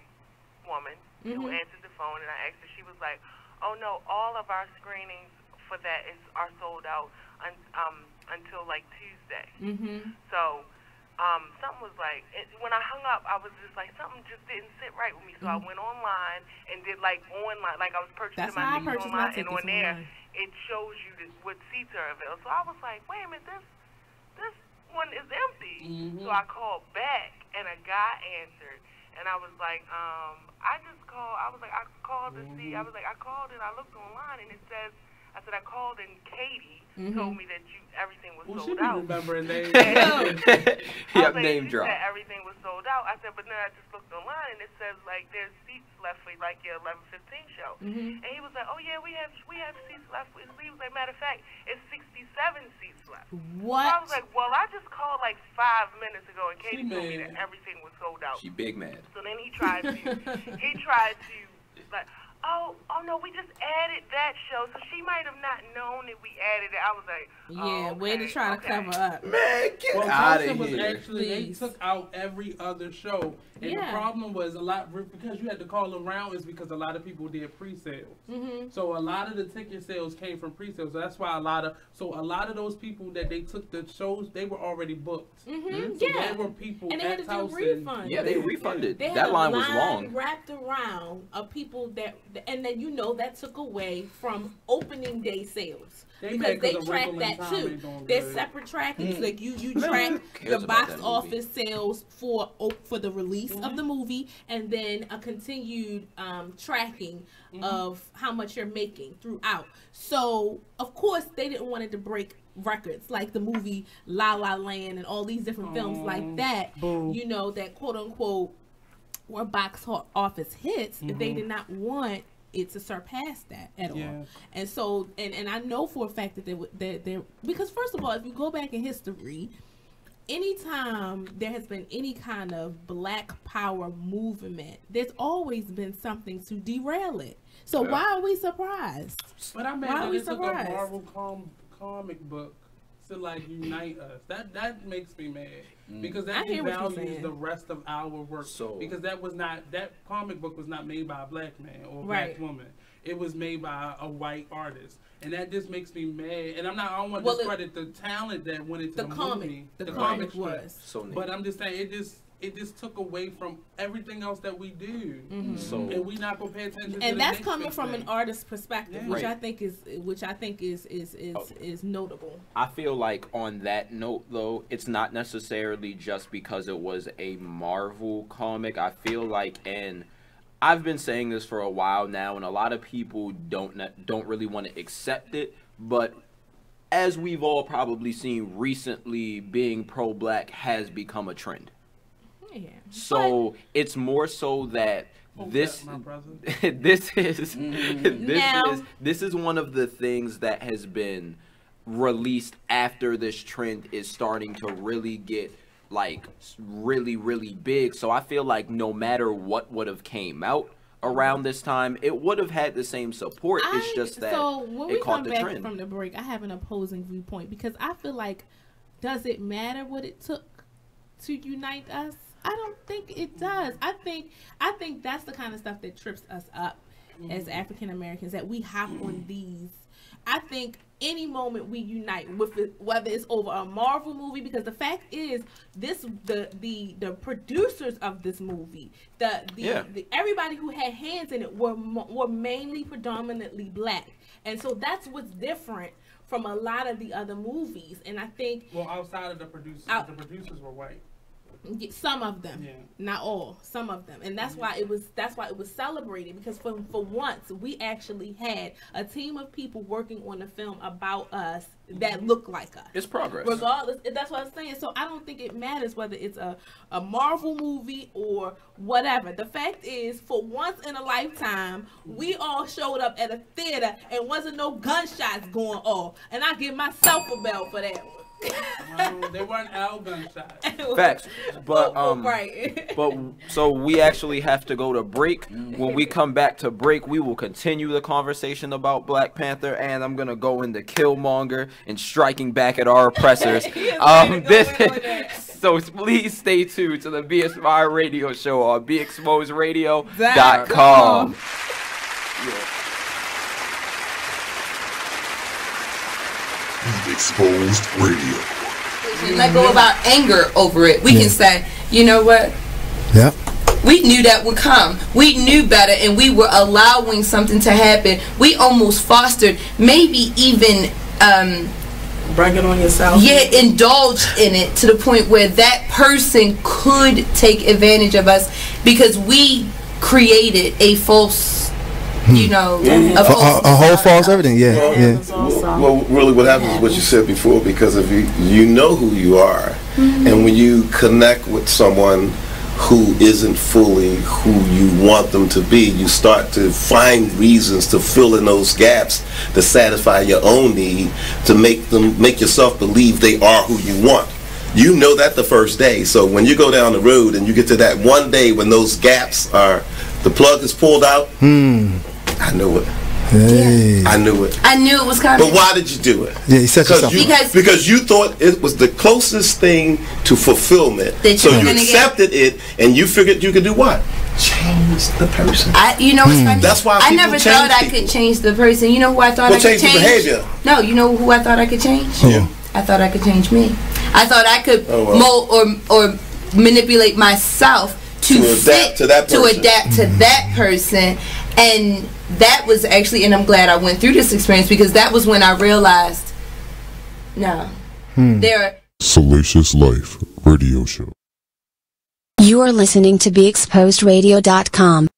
woman who answered the phone, and I asked her. She was like, "Oh no, all of our screenings for that are sold out until like Tuesday." So. Something was like, when I hung up, I was just like, something just didn't sit right with me. So I went online and did like online, like I was purchasing my tickets online, and on there, it shows you what seats are available. So I was like, wait a minute, this one is empty. So I called back, and a guy answered, and I was like, I called to see, I called and I looked online, and it says, I said, I called and Katie told me that everything was sold out. Remembering names. Name drop. That everything was sold out. I said, but then I just looked online and it says like there's seats left for like your 11:15 show. And he was like, oh yeah, we have seats left. He was like, matter of fact, it's 67 seats left. What? So I was like, well, I just called like 5 minutes ago and Katie told me that everything was sold out. She big mad. So then he tried to like. Oh no, we just added that show, so she might have not known that we added it. I was like, way to try to cover up. Man, get out of here. Actually, they took out every other show. And the problem was because you had to call around is because a lot of people did pre-sales. So a lot of the ticket sales came from pre-sales. So that's why a lot of those people that they took the shows, they were already booked. So there were people and they had to do a refund. Yeah, they refunded. They that had line a was long. Wrapped around of people and then that took away from opening day sales. Because they track that too. There's separate trackings. Like you track the box office sales for the release of the movie, and then a continued tracking of how much you're making throughout. So of course they didn't want it to break records like the movie La La Land and all these different films like that. You know, that quote unquote were box office hits. If they did not want it to surpass that at all. And so and I know for a fact that they're because first of all, if you go back in history, anytime there has been any kind of black power movement, there's always been something to derail it. So why are we surprised? But I mean, it took a Marvel comic book to like unite us. That makes me mad because that devalues the rest of our work. Because that comic book was not made by a black man or a black woman. It was made by a white artist, and that just makes me mad. And I don't want to discredit the talent that went into the movie. The comic was. But I'm just saying it just took away from everything else that we do. And we not gonna pay attention. And that's coming from an artist's perspective, which I think is notable. I feel like on that note, though, it's not necessarily just because it was a Marvel comic. I feel like, and I've been saying this for a while now, and a lot of people don't really want to accept it, but as we've all probably seen recently, being pro-black has become a trend. So it's more so that this is one of the things that has been released after this trend is starting to really get like really, really big. So I feel like no matter what would have came out around this time, it would have had the same support. It's just that when we come back from the break, I have an opposing viewpoint because I feel like, does it matter what it took to unite us? I don't think it does. I think that's the kind of stuff that trips us up as African Americans, that we hop on these. I think any moment we unite with it, whether it's over a Marvel movie, because the fact is the producers of this movie, the everybody who had hands in it were mainly predominantly black, and so that's what's different from a lot of the other movies. And I think outside of the producers, the producers were white. Some of them, not all. Some of them, and that's why it was celebrated, because for once we actually had a team of people working on a film about us that look like us. It's progress. Regardless, that's what I'm saying. So I don't think it matters whether it's a Marvel movie or whatever. The fact is, for once in a lifetime, we all showed up at a theater and wasn't no gunshots going off, and I give myself a bell for that one. They weren't our gunshots. Facts, but right. but so we actually have to go to break. When we come back to break, we will continue the conversation about Black Panther, and I'm gonna go into Killmonger and striking back at our oppressors. So please stay tuned to the Be Inspired Radio Show on BeExposedRadio.com. Be Exposed Radio. Let go of our anger over it. We can say, you know what? Yep. We knew that would come. We knew better, and we were allowing something to happen. We almost fostered, maybe even bring it on yourself. Yeah, indulged in it to the point where that person could take advantage of us because we created a false, you know, a whole false everything. Well, really, what happens is what you said before, because if you know who you are, and when you connect with someone who isn't fully who you want them to be, you start to find reasons to fill in those gaps to satisfy your own need, to make yourself believe they are who you want. You know that the first day. So when you go down the road and you get to that one day when those gaps are, the plug is pulled out, I knew it. Hey. I knew it. I knew it was coming. But why did you do it? Yeah, you set yourself up. Because you thought it was the closest thing to fulfillment. So you accepted it, and you figured you could do what? Change the person. You know what's funny? That's why I never thought I could change the person. You know who I thought I could change? The behavior. No, you know who I thought I could change? Yeah. I thought I could change me. I thought I could mold or manipulate myself to adapt to that person. To adapt to that person. And that was actually, and I'm glad I went through this experience, because that was when I realized, no, there are... Salacious Life Radio Show. You are listening to BeExposedRadio.com.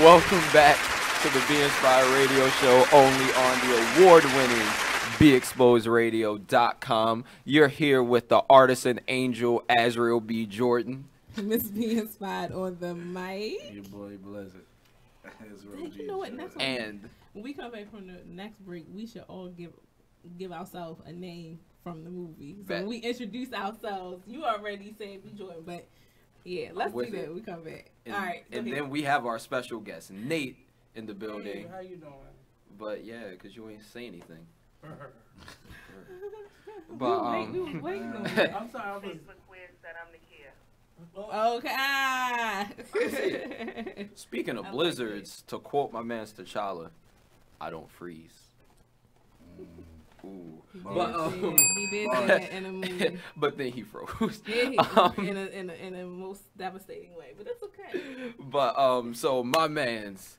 Welcome back to the Be Inspired Radio Show, only on the award-winning BeExposedRadio.com. You're here with the artisan angel, Azriel B. Jordan. Miss Be Inspired on the mic. Your boy Blizzard. You know what? Next and when we come back from the next break, we should all give ourselves a name from the movie. So when we introduce ourselves, you already said B. Jordan, but yeah, let's do that. We come back. And, all right. And then we have our special guest, Nate, in the building. Hey, how you doing? But yeah, because you ain't say anything. But I'm sorry. I was... Okay. Speaking of blizzards, to quote my man T'Challa, I don't freeze. Ooh. He did say that in a movie. But then he froze. Yeah, in a most devastating way. But that's okay. But so my man's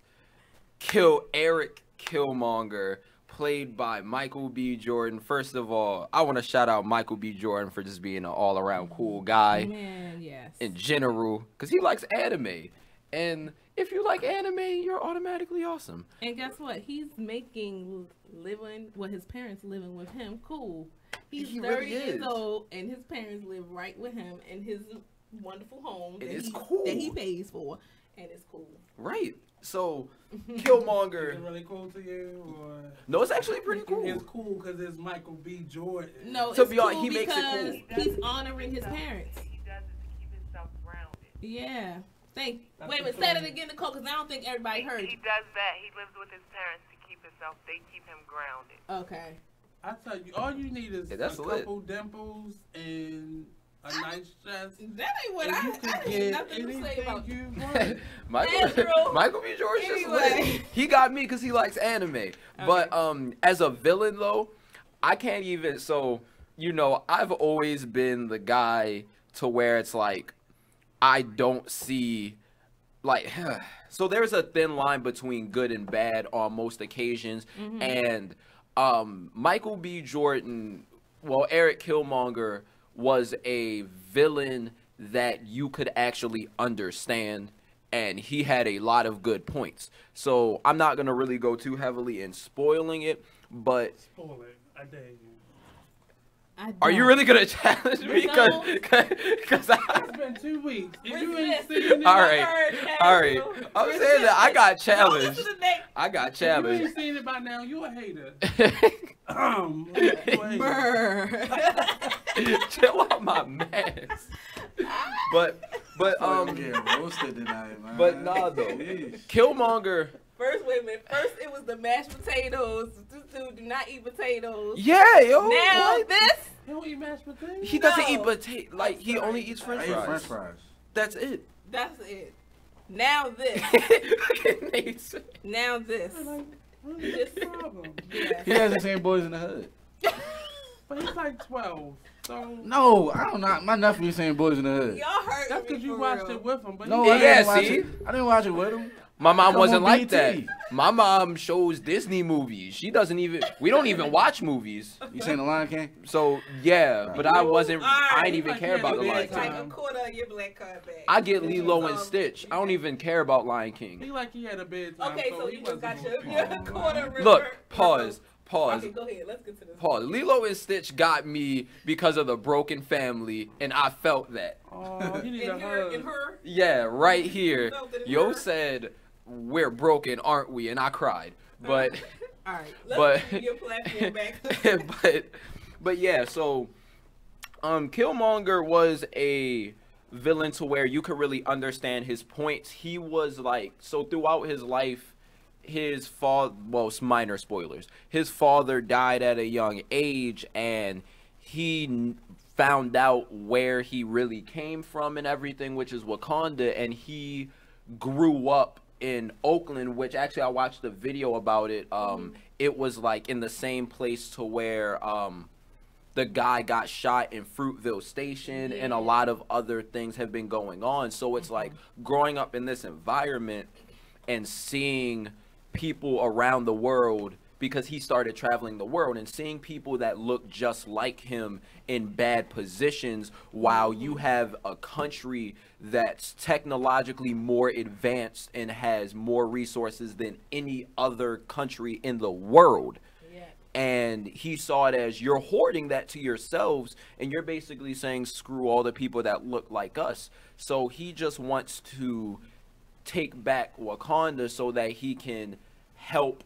Eric Killmonger, played by Michael B. Jordan. First of all, I want to shout out Michael B. Jordan for just being an all-around cool guy. Man, yes. In general, because he likes anime. And if you like anime, you're automatically awesome. And guess what? He's making living, his parents living with him cool. He's 30 years old, and his parents live right with him in his wonderful home that he pays for, and it's cool. Right. So, Killmonger. Is it really cool to you? Or? No, it's actually pretty cool. It's cool because it's Michael B. Jordan. No, to it's be honest, cool he makes it cool. He's honoring his parents. He does it to keep himself grounded. Yeah. Wait, but say that again, Nicole, because I don't think everybody heard you. He does that. He lives with his parents to keep himself. They keep him grounded. Okay. I tell you, all you need is a couple dimples and a nice chest. That ain't what I had nothing to say about you. Michael B. Jordan just lit. He got me because he likes anime. Okay. But as a villain though, I can't even. So you know, I've always been the guy to where it's like I don't see like. So there's a thin line between good and bad on most occasions, and Michael B. Jordan, well, Eric Killmonger was a villain that you could actually understand, and he had a lot of good points. So I'm not gonna really go too heavily in spoiling it, but Spoil it. I dare you. are you really gonna challenge me? Because It's been 2 weeks. If you ain't seen it, all right. I'm saying that I got challenged. I got if you challenged. ain't seen it by now, you a hater. Chill out my mess. But getting roasted tonight, man. But nah though. Killmonger. First, wait a minute. First, it was the mashed potatoes. This dude do not eat potatoes. Yeah, yo. Now what? this. He don't eat mashed potatoes. He doesn't eat potato. Like he only eats French I fries. eat French fries. That's it. That's it. Now this. Now this. This problem. Yeah. He hasn't seen Boys in the Hood. But he's like 12. So No, I don't know. My nephew seen Boys in the Hood. Y'all hurt that's because you watched it with him. But No, he, I Yeah, didn't watch see? it. I didn't watch it with him. My mom Come wasn't on, like that. BT. My mom shows Disney movies. She doesn't even. We don't even watch movies. You seen The Lion King? So yeah, but I wasn't. I didn't even care about the Lion It's like King. a quarter of your black card back. I get Lilo and Stitch. I don't even care about Lion King. he like he had a bedtime. Okay, so he you just got wasn't your gonna- quarter. Look, pause. Okay, go ahead. Let's get to this. Pause. Lilo and Stitch got me because of the broken family, and I felt that. Oh, he need a In her, hug. in her. Yeah, right here. felt it in Yo her? said, "We're broken, aren't we?" And I cried. But, All right, but, let's give your platform back. but yeah. So, Killmonger was a villain to where you could really understand his points. He was like, so throughout his life, his father, well, minor spoilers, his father died at a young age, and he found out where he really came from and everything, which is Wakanda, and he grew up in Oakland, which actually I watched a video about it. It was like in the same place to where the guy got shot in Fruitville Station, and a lot of other things have been going on. So it's like growing up in this environment and seeing people around the world, because he started traveling the world, and seeing people that look just like him in bad positions, while you have a country that's technologically more advanced and has more resources than any other country in the world. And he saw it as, you're hoarding that to yourselves, and you're basically saying screw all the people that look like us. So he just wants to take back Wakanda so that he can help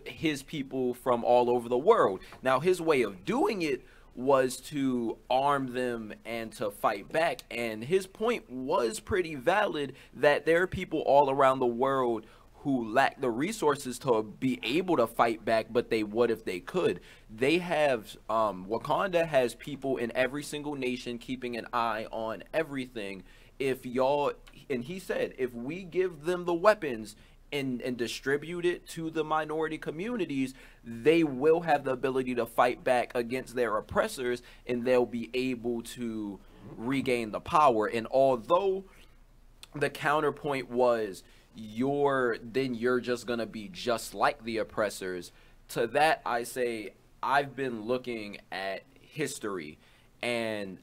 his people from all over the world. Now, his way of doing it was to arm them and to fight back, and his point was pretty valid, that there are people all around the world who lack the resources to be able to fight back, but they would if they could. They have Wakanda has people in every single nation keeping an eye on everything. If y'all, and he said, if we give them the weapons and distribute it to the minority communities, they will have the ability to fight back against their oppressors, and they'll be able to regain the power. And although the counterpoint was, you're just gonna be just like the oppressors, to that I say, I've been looking at history, and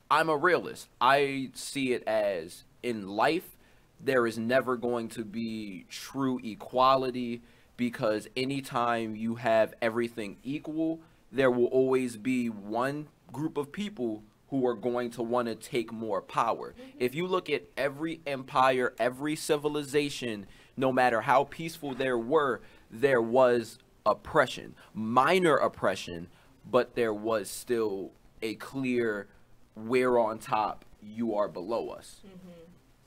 I'm a realist. I see it as, in life, there is never going to be true equality, because anytime you have everything equal, there will always be one group of people who are going to want to take more power. If you look at every empire, every civilization, no matter how peaceful there was oppression, minor oppression, but there was still a clear, we're on top, you are below us.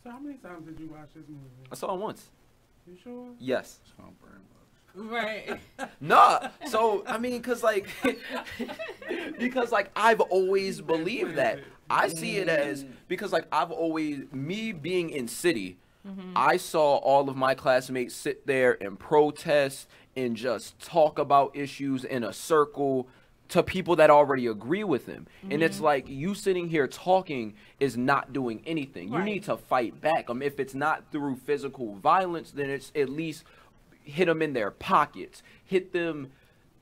So how many times did you watch this movie? I saw it once. You sure? Yes. Right. Nah. So I mean, because I've always believed that. I see it as, because I've always, me being in city, I saw all of my classmates sit there and protest and just talk about issues in a circle to people that already agree with him. And it's like, you sitting here talking is not doing anything. You need to fight back. If it's not through physical violence, then it's at least hit them in their pockets, hit them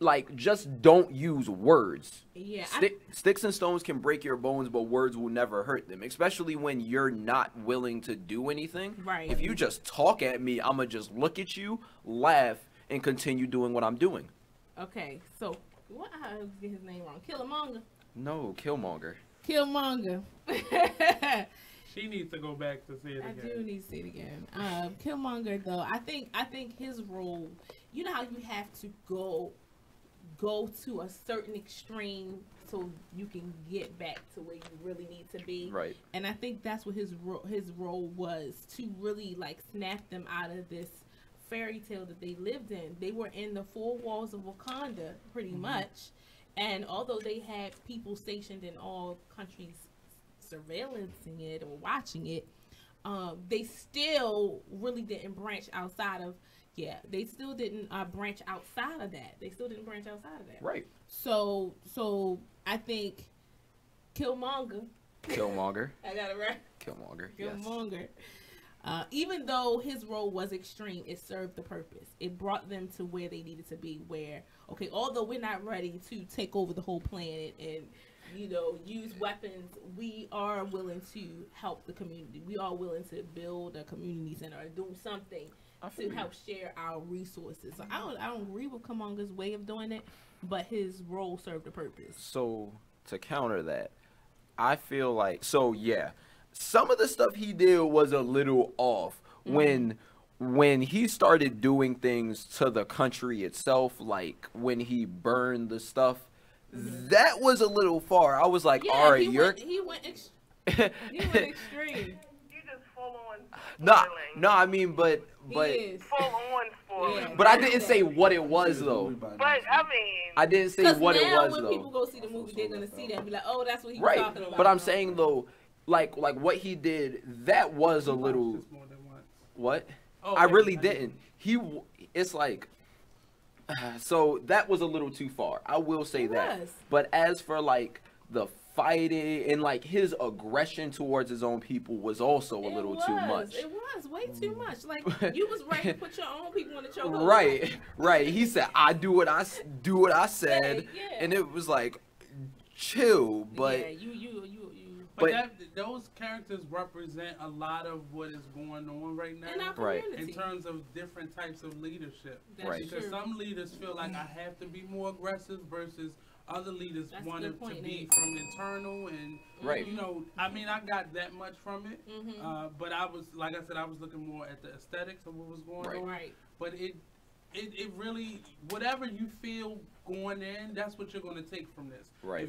like, just don't use words. Yeah, Sticks and stones can break your bones, but words will never hurt them, especially when you're not willing to do anything. Right. If you just talk at me, I'm going to just look at you, laugh, and continue doing what I'm doing. Okay, so what? I always get his name wrong. Killmonger. No, Killmonger. Killmonger. She needs to go back to see it again. I do need to see it again. Killmonger, though, I think his role. You know how you have to go to a certain extreme so you can get back to where you really need to be. Right. And I think that's what his role was, to really like snap them out of this fairy tale that they lived in. They were in the four walls of Wakanda pretty much, and although they had people stationed in all countries surveillancing it or watching it, they still really didn't branch outside of they still didn't branch outside of that. Right. So I think Killmonger. I got it right. Killmonger. Yes. Even though his role was extreme, it served the purpose. It brought them to where they needed to be. Where, okay, although we're not ready to take over the whole planet and, you know, use weapons, we are willing to help the community. We are willing to build a community center or do something to help share our resources. So I don't agree with Killmonger's way of doing it, but his role served a purpose. So to counter that, I feel like some of the stuff he did was a little off. When he started doing things to the country itself, like when he burned the stuff, that was a little far. I was like, all right, he went extreme. You just full on. No, I mean, but full on spoiling. But I didn't say what it was though. But I mean, I didn't say what it was when though. People go see the movie, they're gonna see that and be like, oh, that's what he was Right, talking about. but I'm saying though, like what he did, that was a little. What? Oh, I really didn't. It's like. So that was a little too far. I will say that. But as for like the fighting and like his aggression towards his own people was also a little too much. It was way too much. Like you was ready to put your own people in the chokehold. Right. He said, "I do what I said," and it was like, chill. But But those characters represent a lot of what is going on right now. In our community. In terms of different types of leadership. That's Because true. some leaders feel like I have to be more aggressive versus other leaders want it to be from internal. And, you know, I mean, I got that much from it. But I was, like I said, I was looking more at the aesthetics of what was going on. Right. But it really, whatever you feel going in, that's what you're going to take from this. Right.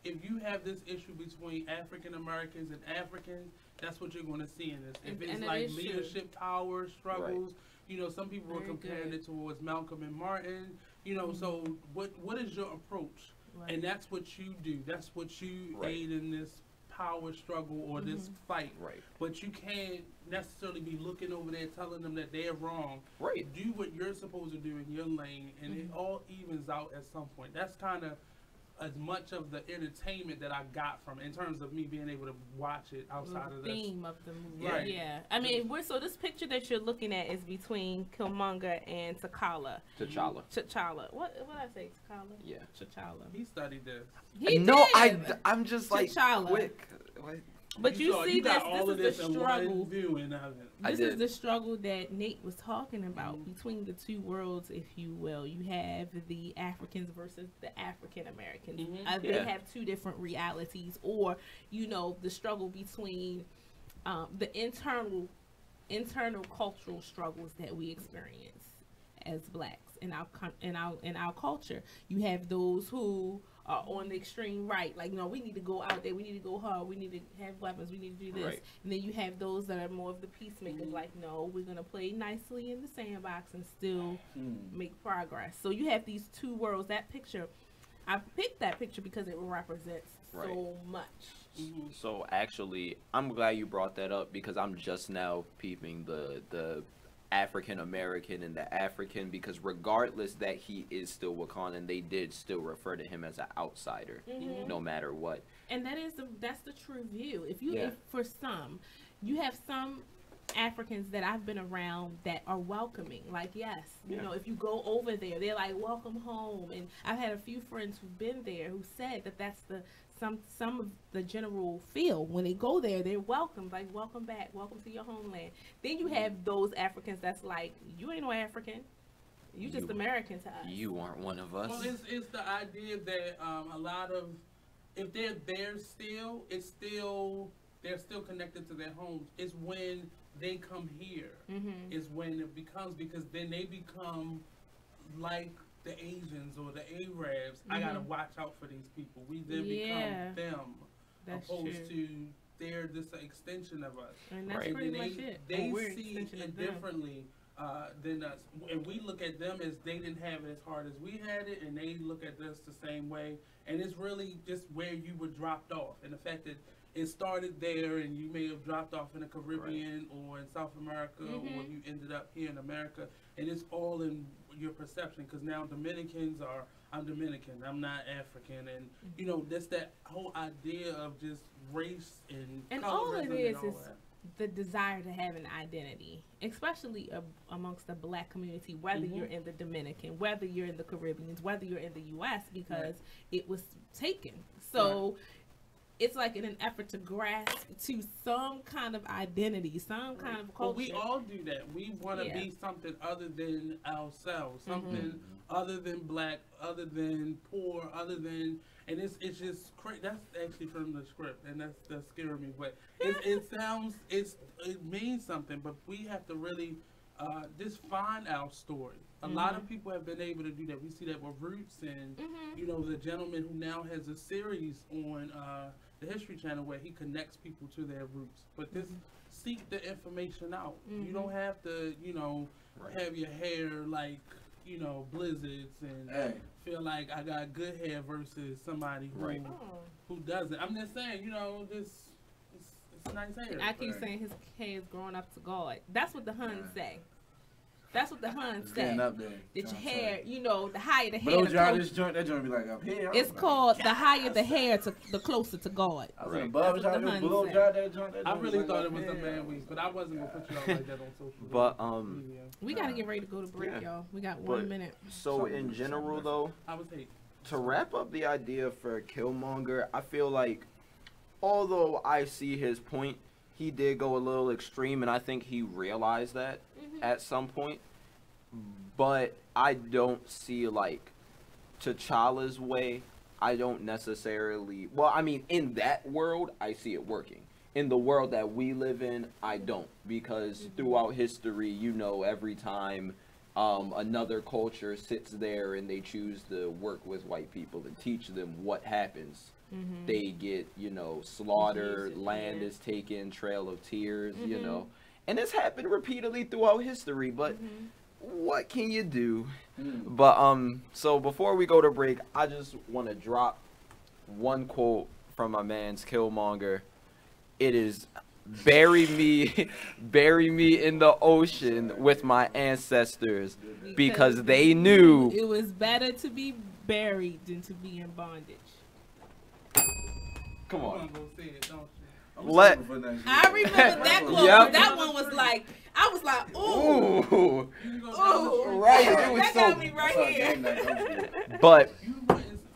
If you have this issue between African Americans and Africans, that's what you're going to see in this. If it's like leadership power struggles, you know, some people were comparing it towards Malcolm and Martin. You know, so what is your approach? Right. And that's what you do. That's what you aid in this power struggle or this fight. Right. But you can't necessarily be looking over there telling them that they're wrong. Right. Do what you're supposed to do in your lane, and it all evens out at some point. That's kind of as much of the entertainment that I got from it in terms of me being able to watch it outside of the theme of the movie. Right. Yeah. I mean, so this picture that you're looking at is between Killmonger and T'Challa. What did I say? T'Challa? Yeah. T'Challa. He studied this. I'm just like T'Challa. quick. But you see this is the struggle. This is the struggle that Nate was talking about between the two worlds, if you will. You have the Africans versus the African Americans. They have two different realities, or you know, the struggle between the internal cultural struggles that we experience as blacks in our culture. You have those who are on the extreme right, like, no, we need to go out there, we need to go hard, we need to have weapons, we need to do this. Right. And then you have those that are more of the peacemakers, like, no, we're going to play nicely in the sandbox and still make progress. So you have these two worlds. That picture, I picked that picture because it represents so much. So actually, I'm glad you brought that up because I'm just now peeping the African American and the African, because regardless that he is still Wakandan, they did still refer to him as an outsider, no matter what. And that's the true view. If for some, you have some Africans that I've been around that are welcoming. Like, yes, you know, if you go over there, they're like, welcome home. And I've had a few friends who've been there who said that that's some of the general feel. When they go there, they're welcomed, like, welcome back, welcome to your homeland. Then you have those Africans that's like, you ain't no African. You just American to us. You aren't one of us. Well, it's the idea that a lot of, if they're there still, they're still connected to their homes. It's when they come here is when it becomes, because then they become like the Asians or the Arabs. I gotta watch out for these people. We then become them, opposed to they're just an extension of us. And that's pretty much it. They see it differently than us, and we look at them as they didn't have it as hard as we had it, and they look at us the same way. And it's really just where you were dropped off, and the fact that it started there, and you may have dropped off in the Caribbean or in South America, or you ended up here in America, and it's all in your perception. Because now Dominicans are, I'm Dominican, I'm not African, and you know, that's that whole idea of just race and all it is and all is the desire to have an identity, especially amongst the Black community, whether you're in the Dominican, whether you're in the Caribbean, whether you're in the U.S., because it was taken. So it's like in an effort to grasp to some kind of identity, some kind of culture. But we all do that. We want to be something other than ourselves, something other than Black, other than poor, other than, and it's just crazy. That's actually from the script, and that's scaring me. But it means something. But we have to really just find our story. A lot of people have been able to do that. We see that with Roots, and you know, the gentleman who now has a series on the History Channel where he connects people to their roots. But this seek the information out. You don't have to, you know, have your hair like, you know, blizzards and feel like I got good hair versus somebody who doesn't. I'm just saying, you know, it's nice hair. I keep saying his hair is growing up to God. That's what the Huns say. That's what the Huns say. Up there. That your hair, you know, the higher the hair. Blow dry this joint, that joint be like up here. It's called the higher the hair, the closer to God. I was in a barber shop, blow dry that joint. I really thought it was a man week, but I wasn't gonna put you out like that on social media. But we gotta get ready to go to break, y'all. We got 1 minute. So in general, though, to wrap up the idea for Killmonger, I feel like, although I see his point, he did go a little extreme, and I think he realized that at some point. But I don't see, like, T'Challa's way, I don't necessarily, well, I mean, in that world, I see it working. In the world that we live in, I don't. Because throughout history, you know, every time another culture sits there and they choose to work with white people and teach them what happens, they get, you know, slaughtered, land is taken, Trail of Tears, you know. And it's happened repeatedly throughout history, but what can you do? But so before we go to break, I just want to drop one quote from my man's Killmonger. It is, bury me in the ocean with my ancestors, because they knew it was better to be buried than to be in bondage. Come on. I remember that quote. That one was like, I was like, ooh, right. It was that got me right here. But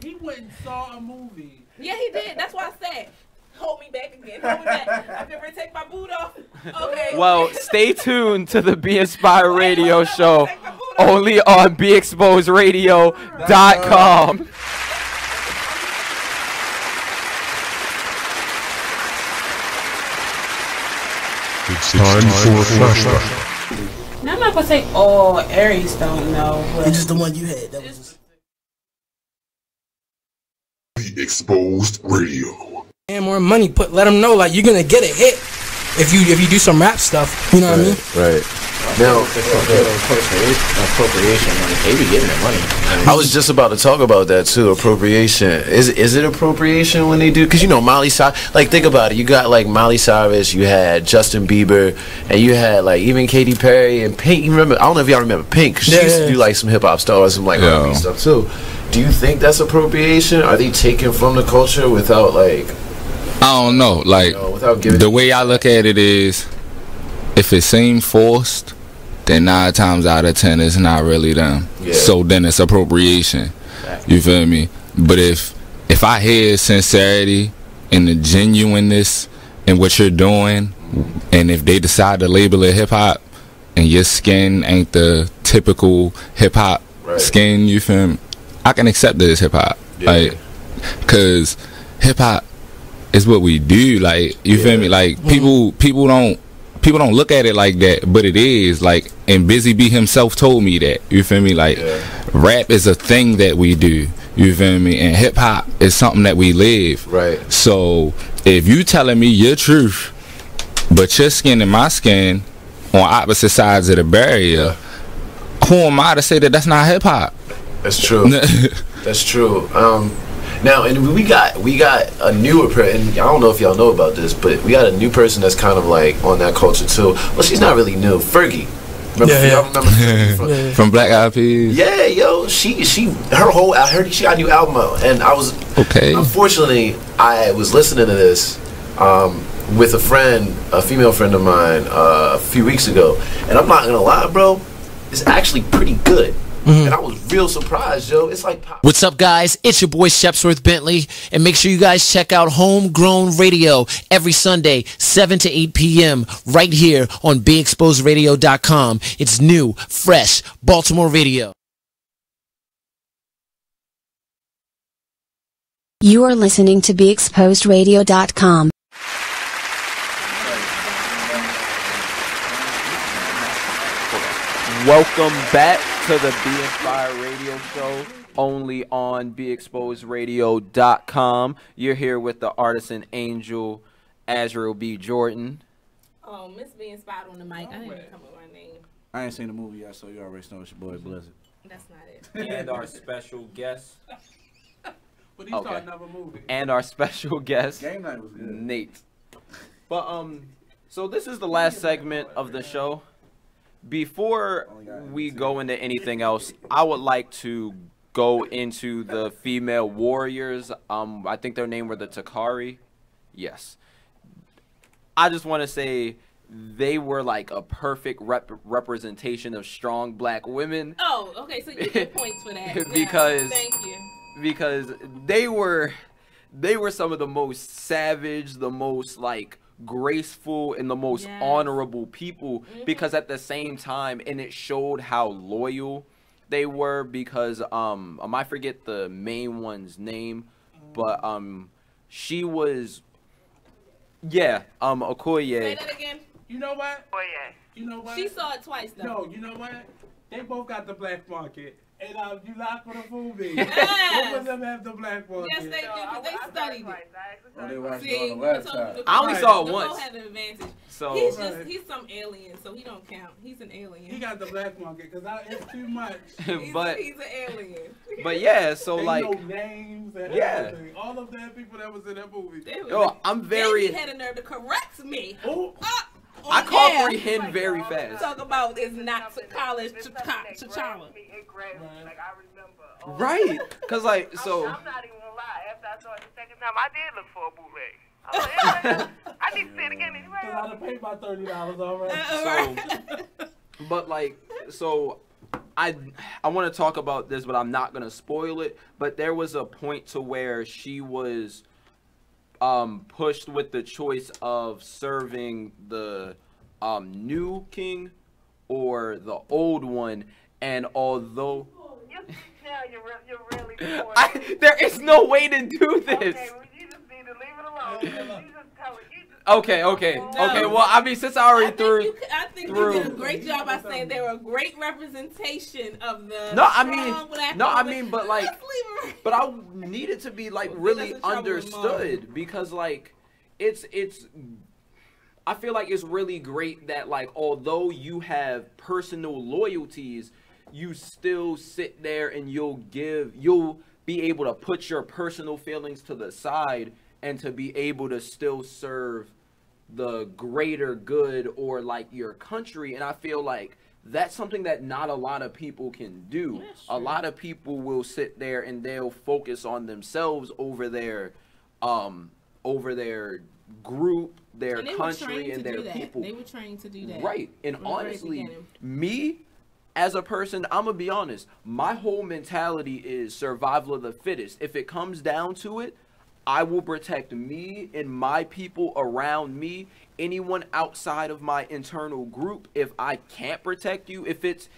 he went and saw a movie. Yeah, he did. That's why I said, hold me back again. Hold me back. I'm getting ready to take my boot off. Okay. Well, stay tuned to the Be Inspired Radio Show, only on BeExposedRadio.com. It's time for a flashback. Now I'm not gonna say all Aries don't know. It's just the one you had. That was Be Exposed Radio. and more money. Let them know like you're gonna get a hit if you do some rap stuff. You know what I mean? Right. Now, appropriation money. They be getting that money. I was just about to talk about that too. Appropriation. Is it appropriation when they do? Because you know Miley Cyrus. Like think about it. You got like Miley Cyrus. You had Justin Bieber, and you had like even Katy Perry and Pink. You remember? I don't know if y'all remember Pink. She used to do like some hip hop stars, some like R&B stuff too. Do you think that's appropriation? Are they taking from the culture without like? I don't know. Like the way I look at it is, if it seems forced, then 9 times out of 10 it's not really them. Yeah. So then it's appropriation. You feel me? But if I hear sincerity and the genuineness in what you're doing, and if they decide to label it hip hop, and your skin ain't the typical hip hop skin, you feel me? I can accept it as hip hop, like, cause hip hop is what we do. Like, you feel me? Like, people don't look at it like that, but it is. Like, and Busy B himself told me that. You feel me? Like, rap is a thing that we do. You feel me? And hip hop is something that we live. Right. So if you telling me your truth, but your skin and my skin on opposite sides of the barrier, who am I to say that that's not hip hop? That's true. That's true. Now, and we got a newer person, and I don't know if y'all know about this, but we got a new person that's kind of like on that culture too. Well, she's not really new. Fergie. Y'all remember Fergie from Black Eyed Peas? Yeah, yo, I heard she got a new album out, and I was unfortunately I was listening to this with a female friend of mine a few weeks ago, and I'm not gonna lie, bro, it's actually pretty good. And I was real surprised, yo. It's like What's up, guys? It's your boy Shepsworth Bentley, and make sure you guys check out Homegrown Radio every Sunday, 7 to 8 p.m. right here on BeExposedRadio.com. It's new, fresh Baltimore radio. You are listening to BeExposedRadio.com. Welcome back to the Be Inspired Radio Show, only on BeExposedRadio.com. You're here with the artisan angel, Azrael B. Jordan. Oh, Miss Be Inspired on the mic. I didn't even come up with my name. I ain't seen the movie yet, so you already know it's your boy Blizzard. That's not it. And our special guest. But he started another movie. And our special guest, Game night was good. Nate. But so this is the last segment of the show. Before we go into anything else, I would like to go into the female warriors. I think their name were the Takari. Yes. I just want to say they were like a perfect representation of strong black women. Oh, okay. So you get points for that. Because thank you. Because they were some of the most savage, the most like graceful, and the most honorable people, because at the same time, and it showed how loyal they were, because I forget the main one's name, but she was Okoye. Say that again. You know what? Oh yeah. You know what? She saw it twice though. No, you know what? They both got the black market. And you like for the movie. Yes. Both of them have the black market. Yes, they do, because they studied it. They watched See, it on the website. I only saw it the once. had an advantage. So he's some alien, so he don't count. He's an alien. He got the black market because it's too much. but he's an alien. But yeah, so they like know names and everything. All of the people that was in that movie. Yo, I'm very. He had a nerve to correct me. I comprehend very fast. Talk about is not to college T'Challa. Right, cause like so. I'm not even gonna lie. After I saw it the second time, I did look for a bootleg. I need to see it again anyway. Cause I done paid my $30 already. But like, so I want to talk about this, but I'm not gonna spoil it. But there was a point to where she was pushed with the choice of serving the new king or the old one, and although you're really there is no way to do this. Okay, well, you just need to leave it alone. You just tell it. Okay. Well, I mean, since I already I think you did a great job by saying they were a great representation of the. But I needed to be like really understood, because like it's. I feel like it's really great that like although you have personal loyalties, you still sit there and you'll be able to put your personal feelings to the side and to be able to still serve the greater good or like your country. And I feel like that's something that not a lot of people can do. A lot of people will sit there and they'll focus on themselves over their over their group, their And they were country, trained and to their do that. people. They were trained to do that. Right. And from the very honestly, beginning. me as a person, I'm gonna be honest, my whole mentality is survival of the fittest. If it comes down to it, I will protect me and my people around me. Anyone outside of my internal group, if I can't protect you, if it's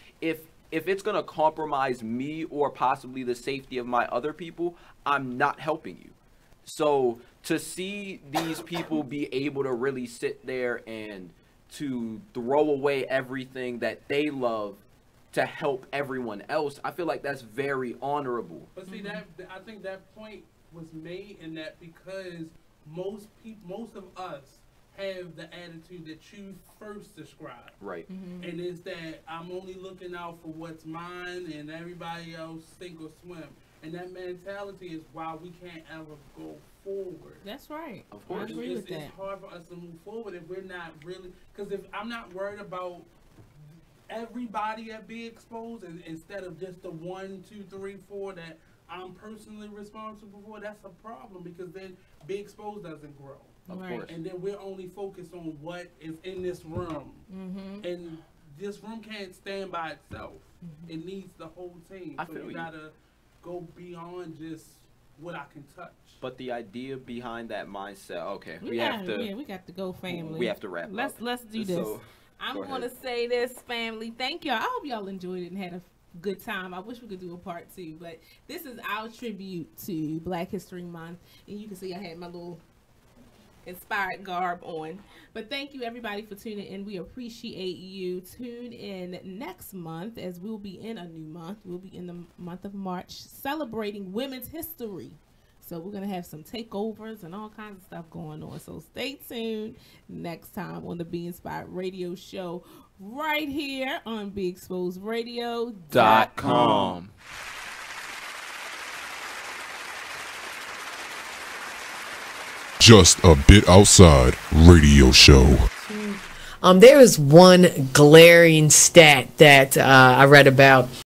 gonna compromise me or possibly the safety of my other people, I'm not helping you. So to see these people be able to really sit there and to throw away everything that they love to help everyone else, I feel like that's very honorable. But see, that I think that point was made in that because most of us have the attitude that you first described. Right. And it's that I'm only looking out for what's mine and everybody else sink or swim. And that mentality is why we can't ever go forward. That's right. Of course. I agree with that. It's hard for us to move forward if we're not really, because if I'm not worried about everybody at Be Exposed and instead of just the 1, 2, 3, 4 that I'm personally responsible for, that's a problem because then Be Exposed doesn't grow. Of course. And then we're only focused on what is in this room. And this room can't stand by itself. It needs the whole team. I so feel you you. gotta go beyond just what I can touch. But the idea behind that mindset, okay, we got to go, family. We have to wrap up. Let's do this. So, I'm go going to ahead. say this, family. Thank y'all. I hope y'all enjoyed it and had a good time. I wish we could do a part 2, but this is our tribute to Black History Month. And you can see I had my little inspired garb on. But thank you, everybody, for tuning in. We appreciate you. Tune in next month as we'll be in a new month. We'll be in the month of March celebrating Women's History. So we're going to have some takeovers and all kinds of stuff going on. So stay tuned next time on the Be Inspired Radio Show right here on BeExposedRadio.com. Just a Bit Outside radio show. There is one glaring stat that I read about